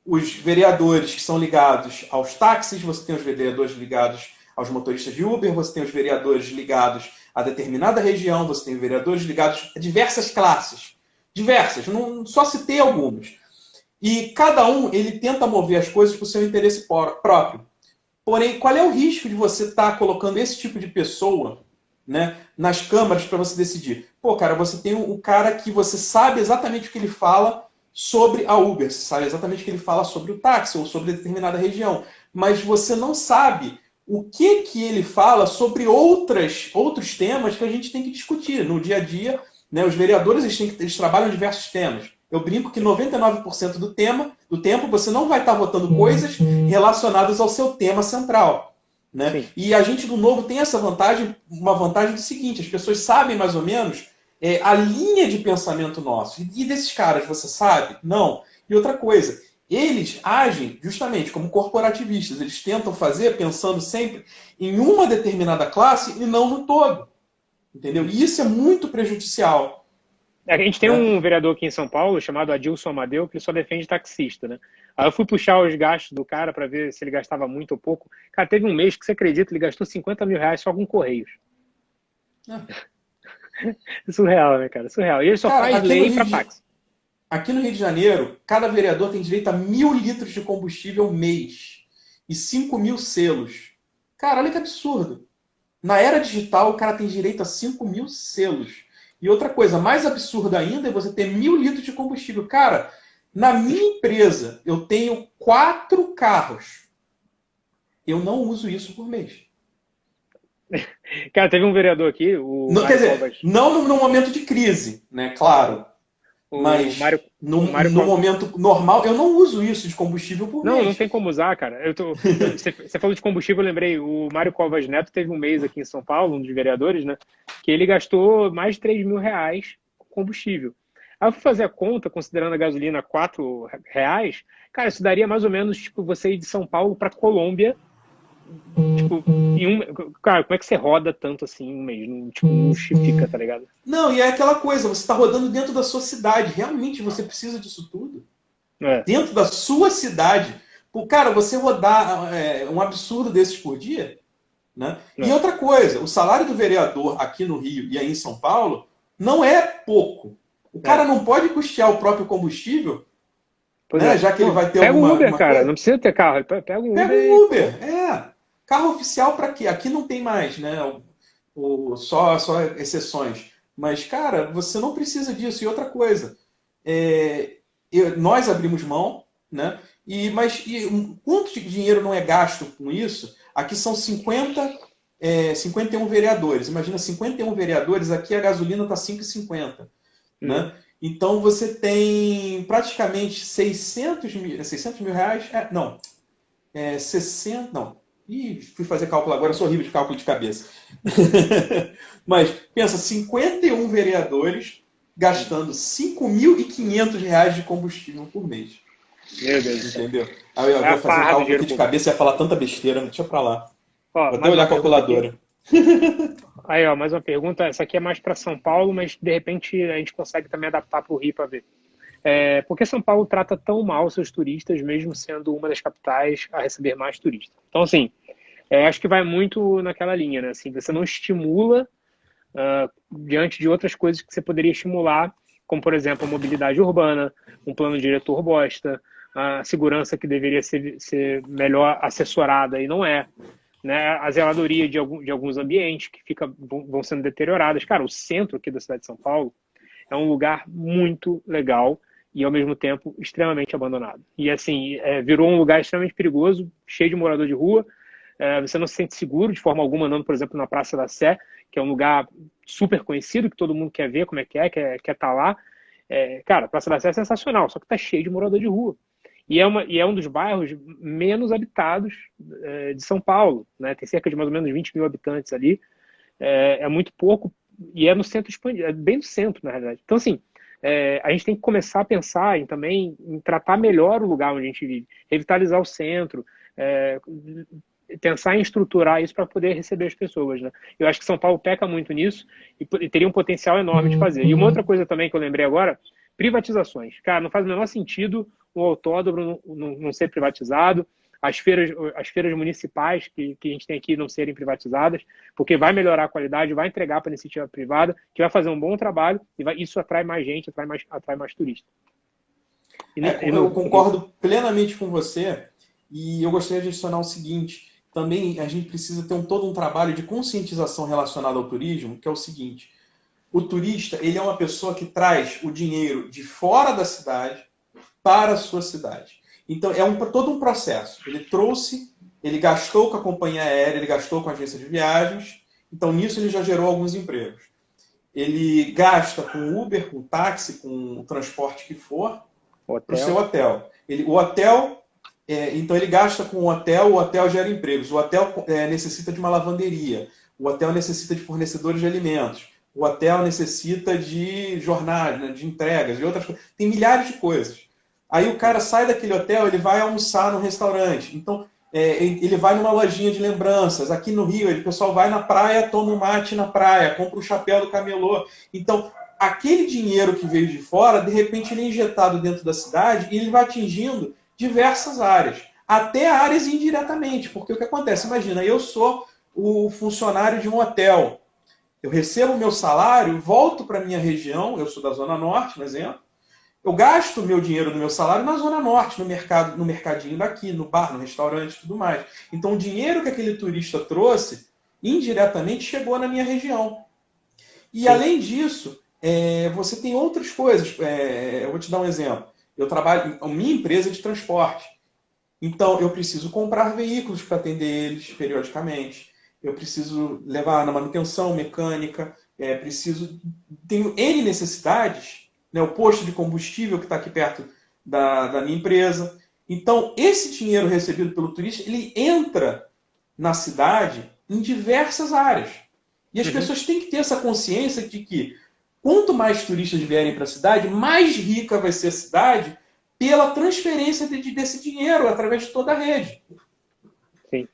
os vereadores que são ligados aos táxis, você tem os vereadores ligados aos motoristas de Uber, você tem os vereadores ligados a determinada região, você tem vereadores ligados a diversas classes. Diversas, não, só citei algumas. E cada um, ele tenta mover as coisas para o seu interesse próprio. Porém, qual é o risco de você estar colocando esse tipo de pessoa, né, nas câmaras para você decidir? Pô, cara, você tem um cara que você sabe exatamente o que ele fala sobre a Uber, você sabe exatamente o que ele fala sobre o táxi ou sobre determinada região, mas você não sabe o que ele fala sobre outros temas que a gente tem que discutir no dia a dia. Né? Os vereadores eles trabalham em diversos temas. Eu brinco que 99% do tempo você não vai estar votando coisas relacionadas ao seu tema central. Né? E a gente do Novo tem essa vantagem, uma vantagem do seguinte, as pessoas sabem mais ou menos a linha de pensamento nosso. E desses caras, você sabe? Não. E outra coisa, eles agem justamente como corporativistas. Eles tentam fazer pensando sempre em uma determinada classe e não no todo. Entendeu? E isso é muito prejudicial. A gente tem um vereador aqui em São Paulo chamado Adilson Amadeu, que ele só defende taxista, né? Aí eu fui puxar os gastos do cara para ver se ele gastava muito ou pouco. Cara, teve um mês que você acredita, ele gastou R$50 mil só com Correios. Surreal, né, cara? Surreal. E ele só faz lei para táxi. Aqui no Rio de Janeiro, cada vereador tem direito a 1.000 litros de combustível mês e 5.000 selos. Cara, olha que absurdo. Na era digital, o cara tem direito a 5.000 selos. E outra coisa, mais absurda ainda, é você ter 1.000 litros de combustível. Cara, na minha empresa, eu tenho 4 carros. Eu não uso isso por mês. Cara, teve um vereador aqui, não, quer dizer, não no momento de crise, né? Claro. Mas no momento normal, eu não uso isso de combustível por mês. Não tem como usar, cara. Você falou de combustível, eu lembrei, o Mário Covas Neto teve um mês aqui em São Paulo, um dos vereadores, né? Que ele gastou mais de R$3 mil com combustível. Aí eu fui fazer a conta, considerando a gasolina R$4, cara, isso daria mais ou menos, tipo, você ir de São Paulo para Colômbia. Tipo, cara, como é que você roda tanto assim em um mês? Não justifica, tá ligado? Não, e é aquela coisa, você está rodando dentro da sua cidade. Realmente você precisa disso tudo? Dentro da sua cidade. Cara, você rodar um absurdo desses por dia? Né? E outra coisa, o salário do vereador aqui no Rio e aí em São Paulo não é pouco. O cara não pode custear o próprio combustível, né? Já que ele vai ter pega um Uber, cara. Coisa. Não precisa ter carro. Pega um Uber. Pega um Uber, Carro oficial para quê? Aqui não tem mais, né? Só exceções. Mas, cara, você não precisa disso. E outra coisa, nós abrimos mão, né? Mas quanto de dinheiro não é gasto com isso? Aqui são 51 vereadores. Imagina, 51 vereadores, aqui a gasolina está R$5,50. Né? Então você tem praticamente 600 mil reais. Não, 60. Não. Ih, fui fazer cálculo agora, sou horrível de cálculo de cabeça. Mas pensa, 51 vereadores gastando R$ 5.500 de combustível por mês. Meu Deus do céu. Entendeu? Aí eu É a vou fazer o farra do cálculo dinheiro aqui de público. cabeça e ia falar tanta besteira, deixa pra lá. Ó, Vou até mais olhar uma a pergunta aqui. calculadora. Aí, ó, mais uma pergunta. Essa aqui é mais para São Paulo, mas de repente a gente consegue também adaptar para o Rio para ver. Por que São Paulo trata tão mal seus turistas, mesmo sendo uma das capitais a receber mais turistas? Então, assim, acho que vai muito naquela linha, né? Assim, você não estimula diante de outras coisas que você poderia estimular, como, por exemplo, a mobilidade urbana, um plano diretor bosta, a segurança que deveria ser melhor assessorada e não é, né? A zeladoria de alguns ambientes que vão sendo deterioradas. Cara, o centro aqui da cidade de São Paulo é um lugar muito legal e, ao mesmo tempo, extremamente abandonado. E, assim, virou um lugar extremamente perigoso, cheio de morador de rua. Você não se sente seguro de forma alguma andando, por exemplo, na Praça da Sé, que é um lugar super conhecido, que todo mundo quer ver como é, quer estar lá. Cara, a Praça da Sé é sensacional, só que está cheio de morador de rua. E é um dos bairros menos habitados de São Paulo, né? Tem cerca de mais ou menos 20 mil habitantes ali. É muito pouco, e é no centro expandido, é bem no centro, na realidade. Então, assim, a gente tem que começar a pensar também em tratar melhor o lugar onde a gente vive, revitalizar o centro, pensar em estruturar isso para poder receber as pessoas, né? Eu acho que São Paulo peca muito nisso e teria um potencial enorme de fazer. E uma outra coisa também que eu lembrei agora, privatizações. Cara, não faz o menor sentido o autódromo não ser privatizado, as feiras municipais que a gente tem aqui não serem privatizadas, porque vai melhorar a qualidade, vai entregar para a iniciativa privada, que vai fazer um bom trabalho e isso atrai mais gente, atrai mais turista. Eu concordo plenamente com você e eu gostaria de adicionar o seguinte, também a gente precisa ter todo um trabalho de conscientização relacionado ao turismo, que é o seguinte, o turista ele é uma pessoa que traz o dinheiro de fora da cidade para a sua cidade. Então é todo um processo. Ele trouxe, ele gastou com a companhia aérea, ele gastou com a agência de viagens, então nisso ele já gerou alguns empregos. Ele gasta com Uber, com táxi, com o transporte que for, para o seu hotel. O hotel, então ele gasta com o hotel gera empregos, o hotel necessita de uma lavanderia, o hotel necessita de fornecedores de alimentos, o hotel necessita de jornais, né, de entregas, de outras coisas. Tem milhares de coisas. Aí o cara sai daquele hotel, ele vai almoçar no restaurante. Então, ele vai numa lojinha de lembranças. Aqui no Rio, o pessoal vai na praia, toma um mate na praia, compra o chapéu do camelô. Então, aquele dinheiro que veio de fora, de repente ele é injetado dentro da cidade e ele vai atingindo diversas áreas. Até áreas indiretamente. Porque o que acontece? Imagina, eu sou o funcionário de um hotel. Eu recebo o meu salário, volto para a minha região, eu sou da Zona Norte, por exemplo, eu gasto o meu dinheiro do meu salário na Zona Norte, no mercado, no mercadinho daqui, no bar, no restaurante e tudo mais. Então, o dinheiro que aquele turista trouxe, indiretamente, chegou na minha região. E, além disso, você tem outras coisas. Eu vou te dar um exemplo. Eu trabalho em minha empresa de transporte. Então, eu preciso comprar veículos para atender eles periodicamente. Eu preciso levar na manutenção mecânica. Tenho N necessidades, né, o posto de combustível que está aqui perto da minha empresa. Então, esse dinheiro recebido pelo turista, ele entra na cidade em diversas áreas. E as pessoas têm que ter essa consciência de que quanto mais turistas vierem para a cidade, mais rica vai ser a cidade pela transferência desse dinheiro através de toda a rede. Sim,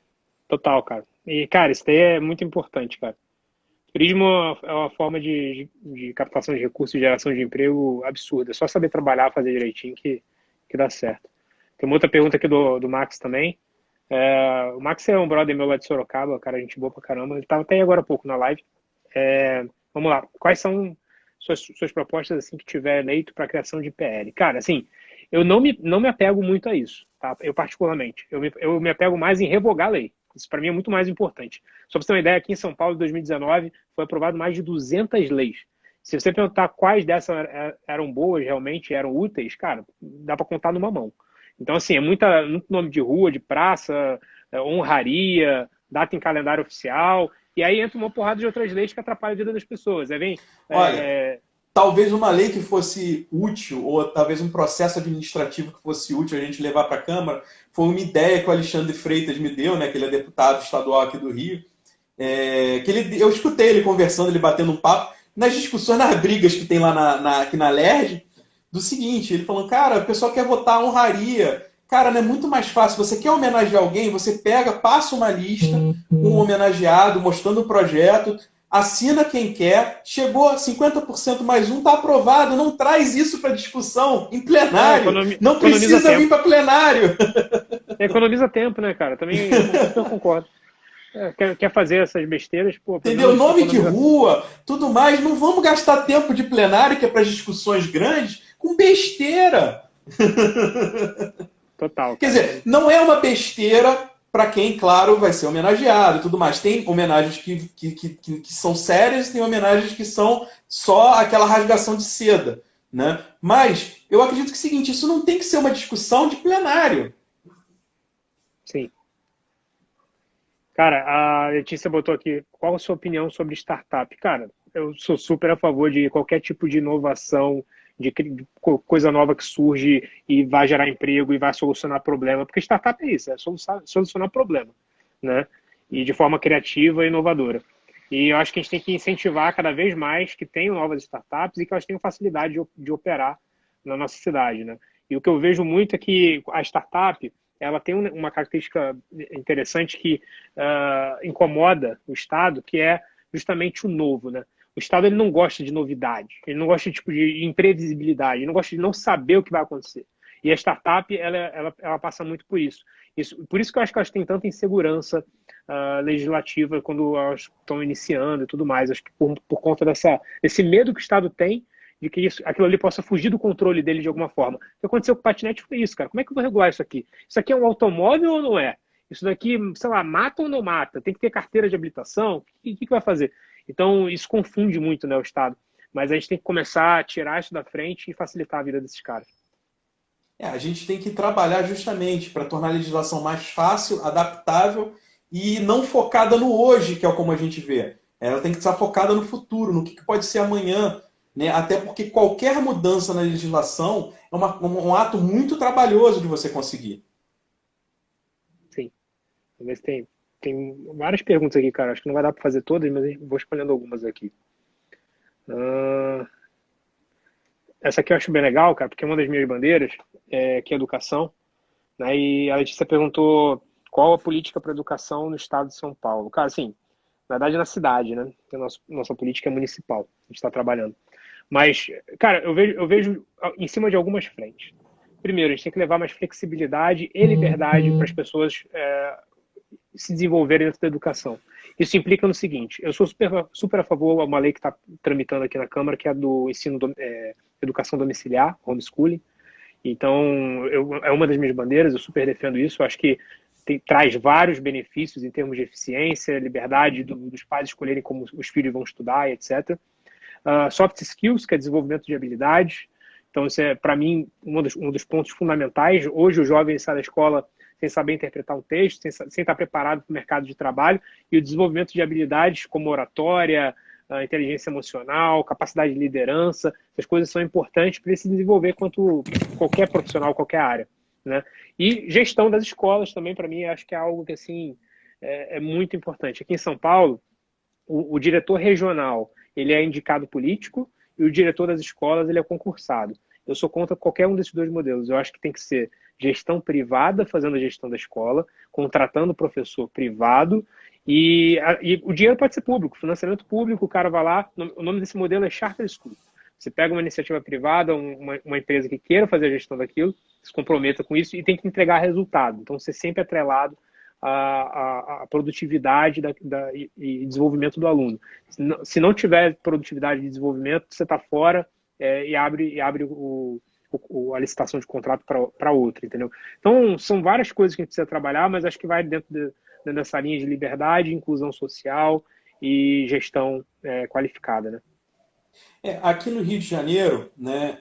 total, cara. E, cara, isso daí é muito importante, cara. Turismo é uma forma de captação de recursos e geração de emprego absurda. É só saber trabalhar, fazer direitinho que dá certo. Tem uma outra pergunta aqui do Max também. O Max é um brother meu lá de Sorocaba, cara, gente boa pra caramba. Ele estava até aí agora há pouco na live. Vamos lá. Quais são suas propostas assim que tiver eleito para a criação de PL? Cara, assim, eu não me apego muito a isso, tá? Eu particularmente. Eu me apego mais em revogar a lei. Isso para mim é muito mais importante. Só para você ter uma ideia, aqui em São Paulo, em 2019, foi aprovado mais de 200 leis. Se você perguntar quais dessas eram boas, realmente eram úteis, cara, dá para contar numa mão. Então, assim, é muito nome de rua, de praça, honraria, data em calendário oficial, e aí entra uma porrada de outras leis que atrapalham a vida das pessoas. Olha, talvez uma lei que fosse útil, ou talvez um processo administrativo que fosse útil a gente levar para a Câmara, foi uma ideia que o Alexandre Freitas me deu, né, que ele é deputado estadual aqui do Rio, eu escutei ele conversando, ele batendo um papo, nas discussões, nas brigas que tem lá aqui na LERJ, do seguinte, ele falou, cara, o pessoal quer votar a honraria. Cara, não é muito mais fácil. Você quer homenagear alguém, você pega, passa uma lista com um homenageado, mostrando o projeto, assina quem quer, chegou a 50% mais um, está aprovado, não traz isso para discussão em plenário. Não precisa vir para plenário. Economiza tempo, né, cara? Também eu concordo. Quer fazer essas besteiras, pô. Entendeu? Nome de rua, tudo mais. Não vamos gastar tempo de plenário, que é para discussões grandes, com besteira. Total. Cara. Quer dizer, não é uma besteira para quem, claro, vai ser homenageado e tudo mais. Tem homenagens que são sérias e tem homenagens que são só aquela rasgação de seda. Né? Mas eu acredito que é o seguinte, isso não tem que ser uma discussão de plenário. Sim. Cara, a Letícia botou aqui, qual a sua opinião sobre startup? Cara, eu sou super a favor de qualquer tipo de inovação, de coisa nova que surge e vai gerar emprego e vai solucionar problema, porque startup é isso, é solucionar problema, né? E de forma criativa e inovadora. E eu acho que a gente tem que incentivar cada vez mais que tenham novas startups e que elas tenham facilidade de operar na nossa cidade, né? E o que eu vejo muito é que a startup, ela tem uma característica interessante que incomoda o Estado, que é justamente o novo, né? O Estado ele não gosta de novidade, ele não gosta de imprevisibilidade, ele não gosta de não saber o que vai acontecer. E a startup, ela passa muito por isso. Por isso que eu acho que elas têm tanta insegurança legislativa quando elas estão iniciando e tudo mais. Acho que por conta desse medo que o Estado tem de que aquilo ali possa fugir do controle dele de alguma forma. O que aconteceu com o patinete foi isso, cara. Como é que eu vou regular isso aqui? Isso aqui é um automóvel ou não é? Isso daqui, sei lá, mata ou não mata? Tem que ter carteira de habilitação? O que vai fazer? Então, isso confunde muito, né, o Estado. Mas a gente tem que começar a tirar isso da frente e facilitar a vida desses caras. A gente tem que trabalhar justamente para tornar a legislação mais fácil, adaptável e não focada no hoje, que é como a gente vê. Ela tem que estar focada no futuro, no que pode ser amanhã. Né? Até porque qualquer mudança na legislação é um ato muito trabalhoso de você conseguir. Sim. Talvez tem várias perguntas aqui, cara. Acho que não vai dar para fazer todas, mas vou escolhendo algumas aqui. Essa aqui eu acho bem legal, cara, porque é uma das minhas bandeiras, que é educação. Né? E a Letícia perguntou qual a política para educação no estado de São Paulo. Cara, assim, na verdade na cidade, né? Porque nossa política é municipal. A gente está trabalhando. Mas, cara, eu vejo em cima de algumas frentes. Primeiro, a gente tem que levar mais flexibilidade e liberdade para as pessoas se desenvolverem dentro da educação. Isso implica no seguinte, eu sou super a favor de uma lei que está tramitando aqui na Câmara, que é do educação domiciliar, homeschooling. Então, é uma das minhas bandeiras, eu super defendo isso. Eu acho que traz vários benefícios em termos de eficiência, liberdade dos pais escolherem como os filhos vão estudar, etc. Soft skills, que é desenvolvimento de habilidades. Então, isso é, para mim, um dos pontos fundamentais. Hoje, o jovem sai da escola sem saber interpretar um texto, sem estar preparado para o mercado de trabalho, e o desenvolvimento de habilidades como oratória, inteligência emocional, capacidade de liderança, essas coisas são importantes para ele se desenvolver quanto qualquer profissional, qualquer área. Né? E gestão das escolas também, para mim, acho que é algo que assim, é muito importante. Aqui em São Paulo, o diretor regional ele é indicado político e o diretor das escolas ele é concursado. Eu sou contra qualquer um desses dois modelos. Eu acho que tem que ser gestão privada fazendo a gestão da escola, contratando professor privado e o dinheiro pode ser público, financiamento público, o cara vai lá, o nome desse modelo é Charter School. Você pega uma iniciativa privada, uma empresa que queira fazer a gestão daquilo, se comprometa com isso e tem que entregar resultado. Então, você sempre é atrelado à produtividade e desenvolvimento do aluno. Se não tiver produtividade e desenvolvimento, você está fora e abre a licitação de contrato para outra, entendeu? Então, são várias coisas que a gente precisa trabalhar, mas acho que vai dentro dessa linha de liberdade, inclusão social e gestão qualificada, né? Aqui no Rio de Janeiro, né,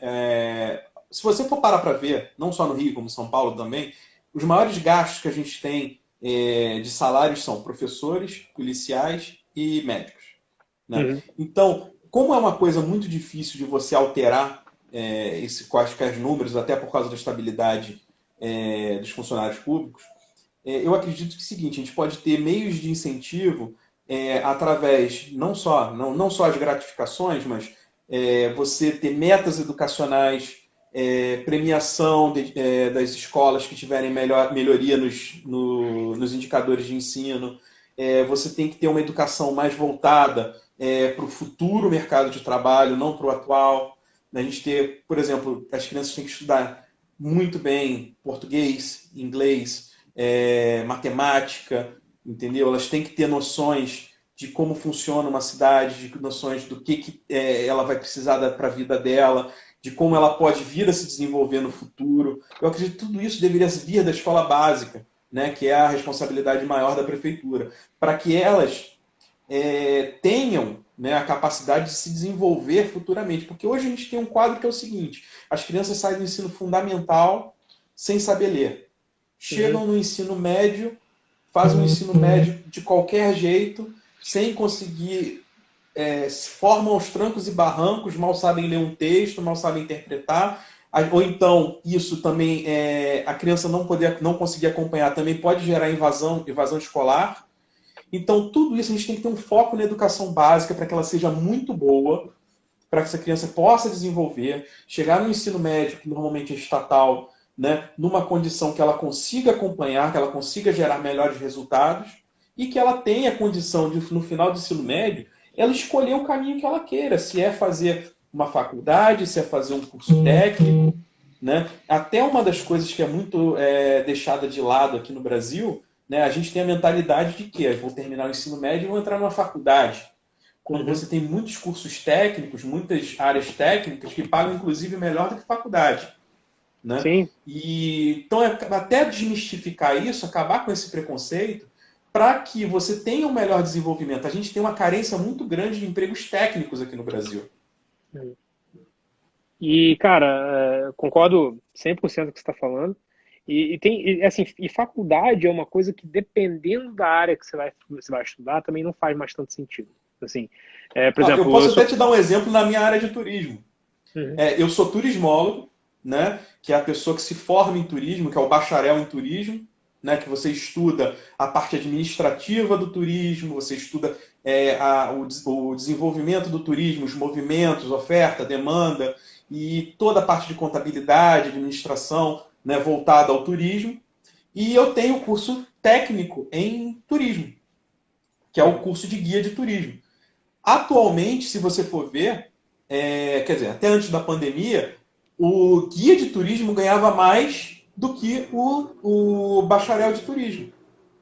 se você for parar para ver, não só no Rio, como em São Paulo também, os maiores gastos que a gente tem de salários são professores, policiais e médicos. Né? Então, como é uma coisa muito difícil de você alterar quaisquer números, até por causa da estabilidade dos funcionários públicos, eu acredito que é o seguinte, a gente pode ter meios de incentivo através, não só as gratificações, mas você ter metas educacionais, premiação das escolas que tiverem melhoria nos indicadores de ensino, você tem que ter uma educação mais voltada para o futuro mercado de trabalho, não para o atual. A gente ter, por exemplo, as crianças têm que estudar muito bem português, inglês, matemática, entendeu? Elas têm que ter noções de como funciona uma cidade, de noções do que ela vai precisar para a vida dela, de como ela pode vir a se desenvolver no futuro. Eu acredito que tudo isso deveria vir da escola básica, né, que é a responsabilidade maior da prefeitura, para que elas tenham, né, a capacidade de se desenvolver futuramente. Porque hoje a gente tem um quadro que é o seguinte, as crianças saem do ensino fundamental sem saber ler. Chegam no ensino médio, fazem um ensino médio de qualquer jeito, sem conseguir, se formam aos trancos e barrancos, mal sabem ler um texto, mal sabem interpretar, ou então isso também, a criança não conseguir acompanhar, também pode gerar evasão escolar. Então tudo isso a gente tem que ter um foco na educação básica para que ela seja muito boa, para que essa criança possa desenvolver, chegar no ensino médio, que normalmente é estatal, né, numa condição que ela consiga acompanhar, que ela consiga gerar melhores resultados e que ela tenha a condição de, no final do ensino médio, ela escolher o caminho que ela queira, se é fazer uma faculdade, se é fazer um curso técnico, né? Até uma das coisas que é muito deixada de lado aqui no Brasil, né, a gente tem a mentalidade de que eu vou terminar o ensino médio e vou entrar numa faculdade. Quando você tem muitos cursos técnicos, muitas áreas técnicas que pagam inclusive melhor do que faculdade. Né? Sim. Então, até desmistificar isso, acabar com esse preconceito, para que você tenha um melhor desenvolvimento. A gente tem uma carência muito grande de empregos técnicos aqui no Brasil. E, cara, concordo 100% com o que você está falando. E faculdade é uma coisa que, dependendo da área que você vai estudar, também não faz mais tanto sentido. Assim, por exemplo, eu posso até te dar um exemplo na minha área de turismo. Uhum. Eu sou turismólogo, né, que é a pessoa que se forma em turismo, que é o bacharel em turismo, né, que você estuda a parte administrativa do turismo, você estuda o desenvolvimento do turismo, os movimentos, oferta, demanda, e toda a parte de contabilidade, administração, né, voltada ao turismo. E eu tenho curso técnico em turismo, que é o curso de guia de turismo. Atualmente, se você for ver, quer dizer, até antes da pandemia, o guia de turismo ganhava mais do que o bacharel de turismo.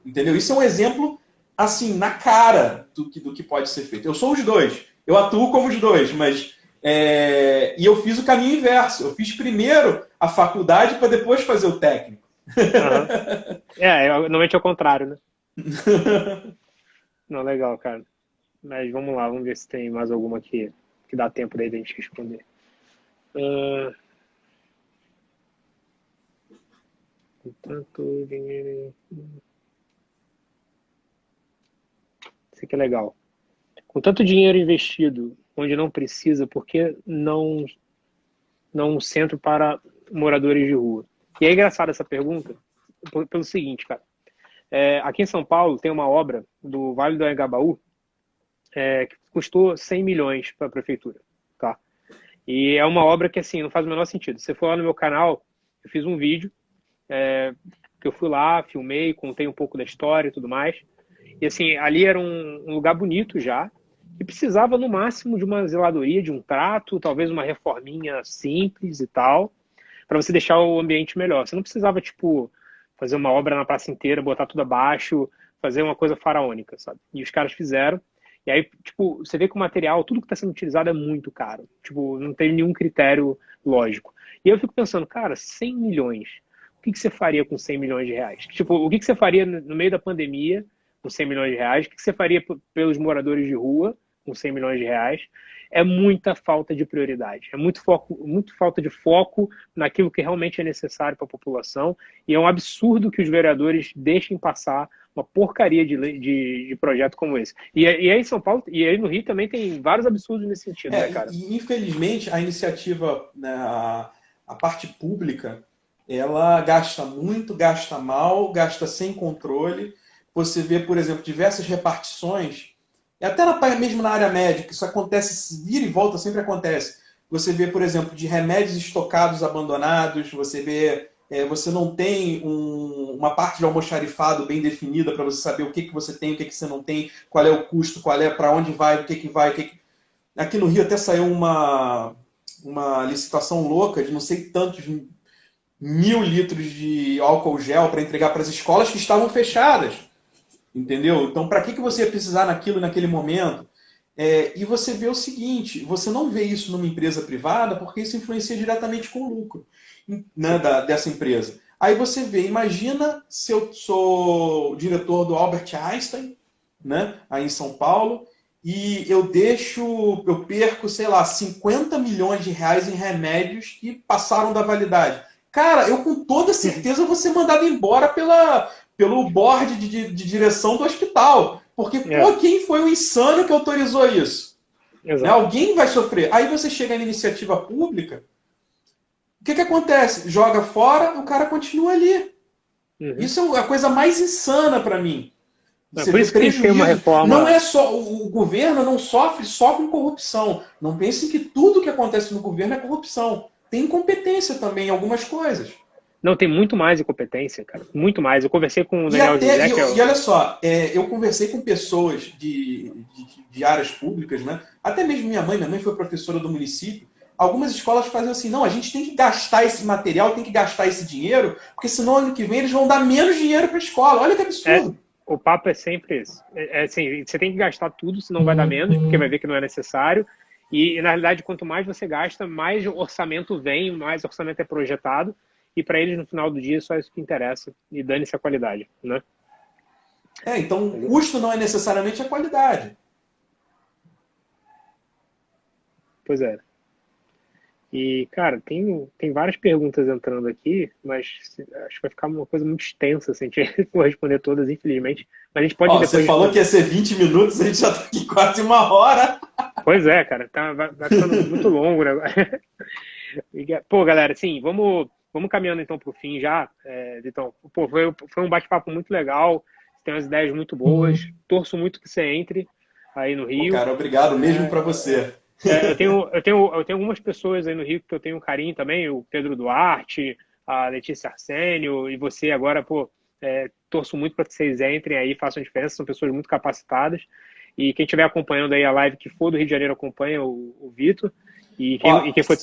Entendeu? Isso é um exemplo, assim, na cara do que pode ser feito. Eu sou os dois. Eu atuo como os dois, mas... e eu fiz o caminho inverso. Eu fiz primeiro a faculdade para depois fazer o técnico. Uhum. Normalmente é o contrário, né? Não, legal, cara. Mas vamos lá, vamos ver se tem mais alguma aqui que dá tempo daí da gente responder. Tanto dinheiro. Isso aqui é legal. Com tanto dinheiro investido onde não precisa, por que não um centro para moradores de rua? E é engraçada essa pergunta pelo seguinte, cara. Aqui em São Paulo tem uma obra do Vale do Anhangabaú que custou 100 milhões para a prefeitura. Tá? E é uma obra que, assim, não faz o menor sentido. Se você for lá no meu canal, eu fiz um vídeo que eu fui lá, filmei, contei um pouco da história e tudo mais. E, assim, ali era um lugar bonito já, e precisava, no máximo, de uma zeladoria, de um trato, talvez uma reforminha simples e tal, para você deixar o ambiente melhor. Você não precisava, tipo, fazer uma obra na praça inteira, botar tudo abaixo, fazer uma coisa faraônica, sabe? E os caras fizeram. E aí, tipo, você vê que o material, tudo que está sendo utilizado é muito caro. Tipo, não tem nenhum critério lógico. E eu fico pensando, cara, 100 milhões. O que você faria com 100 milhões de reais? Tipo, o que você faria no meio da pandemia com 100 milhões de reais? O que você faria pelos moradores de rua com 100 milhões de reais? É muita falta de prioridade. É muito falta de foco naquilo que realmente é necessário para a população. E é um absurdo que os vereadores deixem passar uma porcaria de projeto como esse. E aí em São Paulo, e aí no Rio também tem vários absurdos nesse sentido, né, cara? E infelizmente a iniciativa, né, a parte pública, ela gasta muito, gasta mal, gasta sem controle. Você vê, por exemplo, diversas repartições, e até mesmo na área médica, isso acontece, vira e volta, sempre acontece. Você vê, por exemplo, de remédios estocados abandonados, você vê, você não tem uma parte de almoxarifado bem definida para você saber o que você tem, o que você não tem, qual é o custo, qual é, para onde vai, o que vai, Aqui no Rio até saiu uma licitação louca de não sei tantos 1.000 litros de álcool gel para entregar para as escolas que estavam fechadas. Entendeu? Então, para que você ia precisar naquilo naquele momento? E você vê o seguinte, você não vê isso numa empresa privada porque isso influencia diretamente com o lucro, né, dessa empresa. Aí você vê, imagina se eu sou diretor do Albert Einstein, né, aí em São Paulo, e eu perco, sei lá, 50 milhões de reais em remédios que passaram da validade. Cara, eu com toda certeza vou ser mandado embora pelo board de direção do hospital. Porque, pô, quem foi o insano que autorizou isso? Né? Alguém vai sofrer. Aí você chega na iniciativa pública, o que acontece? Joga fora, o cara continua ali. Uhum. Isso é a coisa mais insana para mim. Você por isso que tem uma reforma. Não é só o governo não sofre só com corrupção. Não pense que tudo que acontece no governo é corrupção. Tem incompetência também em algumas coisas. Não, tem muito mais incompetência, cara. Muito mais. Eu conversei com o Daniel José. E olha só, eu conversei com pessoas de áreas públicas, né? Até mesmo minha mãe foi professora do município. Algumas escolas fazem assim, não, a gente tem que gastar esse material, tem que gastar esse dinheiro, porque senão ano que vem eles vão dar menos dinheiro para a escola. Olha que absurdo. O papo é sempre esse. Assim, você tem que gastar tudo, senão vai dar menos, porque vai ver que não é necessário. E, na realidade, quanto mais você gasta, mais orçamento vem, mais orçamento é projetado. E para eles, no final do dia, só isso que interessa. E dane-se a qualidade, né? Então o custo não é necessariamente a qualidade. Pois é. E, cara, tem várias perguntas entrando aqui, mas acho que vai ficar uma coisa muito extensa, assim, a gente for responder todas, infelizmente. Mas a gente pode depois... Você falou que ia ser 20 minutos, a gente já tá aqui quase 1 hora. Pois é, cara, vai ficando muito longo, né? Pô, galera, assim, vamos caminhando então pro fim já, Vitão. Pô, foi um bate-papo muito legal, você tem umas ideias muito boas, torço muito que você entre aí no Rio. Pô, cara, obrigado mesmo para você. Eu tenho algumas pessoas aí no Rio que eu tenho um carinho também, o Pedro Duarte, a Letícia Arsênio e você agora, pô, torço muito para que vocês entrem aí, façam diferença, são pessoas muito capacitadas. E quem estiver acompanhando aí a live que for do Rio de Janeiro acompanha o Vitor. E quem for...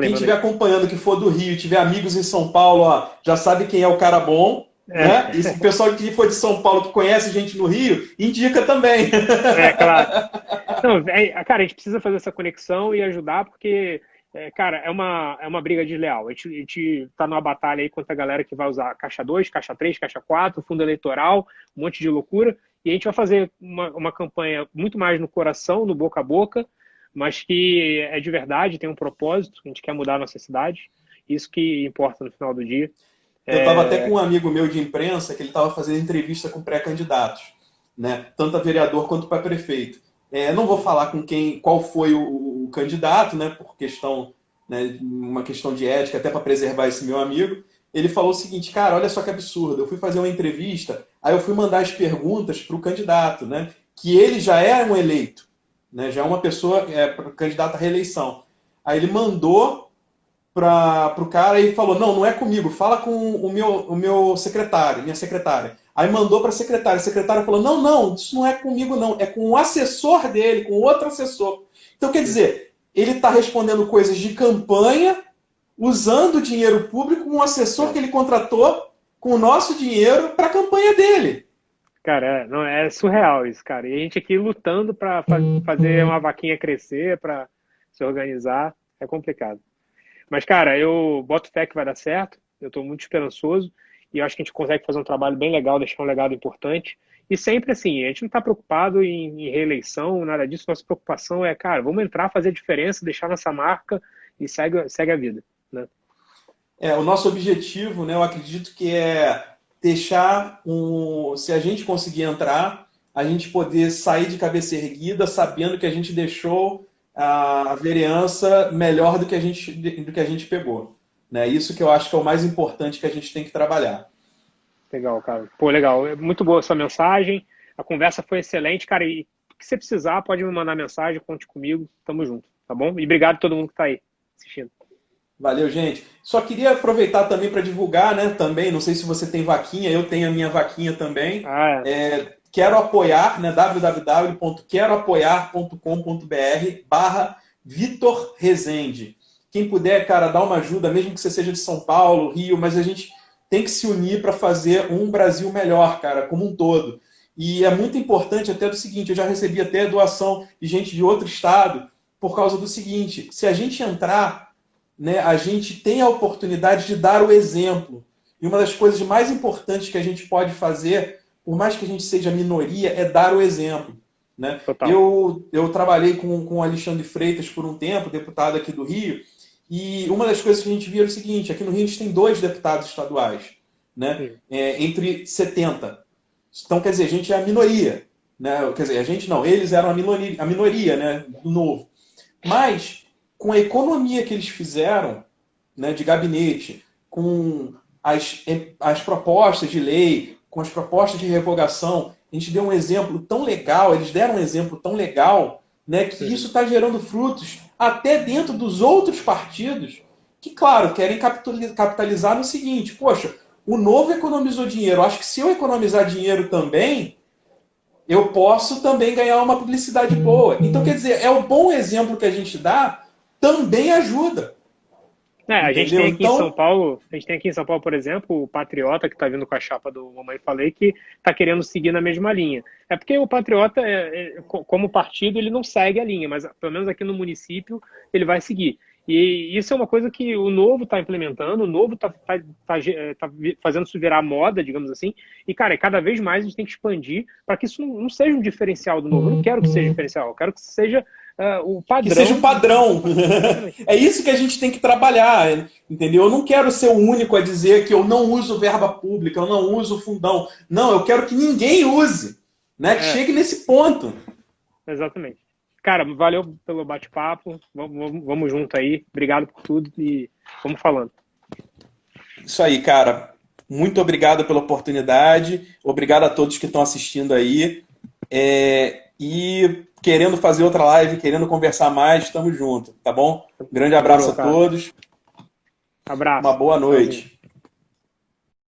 Quem estiver acompanhando que for do Rio e tiver amigos em São Paulo, ó, já sabe quem é o cara bom. Né? E o pessoal que for de São Paulo, que conhece gente no Rio, indica também. Claro. Não, cara, a gente precisa fazer essa conexão e ajudar, porque, cara, é uma briga desleal. A gente tá numa batalha aí contra a galera que vai usar caixa 2, caixa 3, caixa 4, fundo eleitoral, um monte de loucura. E a gente vai fazer uma campanha muito mais no coração, no boca a boca, mas que é de verdade, tem um propósito, a gente quer mudar a nossa cidade. Isso que importa no final do dia. Eu estava até com um amigo meu de imprensa que ele estava fazendo entrevista com pré-candidatos, né? Tanto a vereador quanto para prefeito. Não vou falar com qual foi o candidato, né? Por questão, né, uma questão de ética, até para preservar esse meu amigo. Ele falou o seguinte, cara, olha só que absurdo. Eu fui fazer uma entrevista, aí eu fui mandar as perguntas para o candidato, né? Que ele já é um eleito, né? Já é uma pessoa candidata à reeleição. Aí ele mandou para o cara e falou, não é comigo, fala com o meu secretário, minha secretária. Aí mandou para a secretária falou, não, isso não é comigo não, é com o assessor dele, com outro assessor. Então, quer dizer, ele está respondendo coisas de campanha, usando o dinheiro público com um assessor que ele contratou com o nosso dinheiro para a campanha dele. Cara, não, é surreal isso, cara. E a gente aqui lutando para fazer uma vaquinha crescer, para se organizar, é complicado. Mas, cara, eu boto fé que vai dar certo, eu estou muito esperançoso e eu acho que a gente consegue fazer um trabalho bem legal, deixar um legado importante. E sempre assim, a gente não está preocupado em reeleição, nada disso, nossa preocupação é, cara, vamos entrar, fazer a diferença, deixar nossa marca e segue a vida, né? O nosso objetivo, né, eu acredito que é deixar se a gente conseguir entrar, a gente poder sair de cabeça erguida, sabendo que a gente deixou a vereança melhor do que a gente pegou. Né? Isso que eu acho que é o mais importante que a gente tem que trabalhar. Legal, cara. Pô, legal. É muito boa a sua mensagem. A conversa foi excelente, cara. E o que você precisar, pode me mandar mensagem, conte comigo. Tamo junto, tá bom? E obrigado a todo mundo que tá aí assistindo. Valeu, gente. Só queria aproveitar também para divulgar, né? Também, não sei se você tem vaquinha, eu tenho a minha vaquinha também. Quero apoiar, né? www.queroapoiar.com.br/Vitor Rezende. Quem puder, cara, dá uma ajuda, mesmo que você seja de São Paulo, Rio, mas a gente tem que se unir para fazer um Brasil melhor, cara, como um todo. E é muito importante até do seguinte, eu já recebi até doação de gente de outro estado por causa do seguinte, se a gente entrar, né, a gente tem a oportunidade de dar o exemplo. E uma das coisas mais importantes que a gente pode fazer, por mais que a gente seja minoria, é dar o exemplo. Né? Eu trabalhei com o Alexandre Freitas por um tempo, deputado aqui do Rio, e uma das coisas que a gente via era o seguinte, aqui no Rio a gente tem 2 deputados estaduais, né? Entre 70. Então, quer dizer, a gente é a minoria. Né? Quer dizer, a gente não, eles eram a minoria, né, do Novo. Mas, com a economia que eles fizeram, né, de gabinete, com as propostas de lei, com as propostas de revogação, a gente deu um exemplo tão legal, eles deram um exemplo tão legal, né, que isso está gerando frutos até dentro dos outros partidos que, claro, querem capitalizar no seguinte, poxa, o Novo economizou dinheiro, acho que se eu economizar dinheiro também, eu posso também ganhar uma publicidade boa. Então, quer dizer, o bom exemplo que a gente dá também ajuda. A gente tem aqui em São Paulo, por exemplo, o Patriota, que está vindo com a chapa do Mamãe Falei, que está querendo seguir na mesma linha. É porque o Patriota, como partido, ele não segue a linha, mas pelo menos aqui no município ele vai seguir. E isso é uma coisa que o Novo está implementando, o Novo está fazendo isso virar moda, digamos assim. E, cara, cada vez mais a gente tem que expandir para que isso não seja um diferencial do Novo. Eu não quero que seja diferencial, eu quero que seja o padrão. Que seja o padrão. É isso que a gente tem que trabalhar, entendeu? Eu não quero ser o único a dizer que eu não uso verba pública, eu não uso fundão. Não, eu quero que ninguém use, né? Que chegue nesse ponto. Exatamente. Cara, valeu pelo bate-papo. Vamos junto aí. Obrigado por tudo e vamos falando. Isso aí, cara. Muito obrigado pela oportunidade. Obrigado a todos que estão assistindo aí. E querendo fazer outra live, querendo conversar mais, estamos juntos, tá bom? Grande abraço a todos. Abraço. Uma boa noite.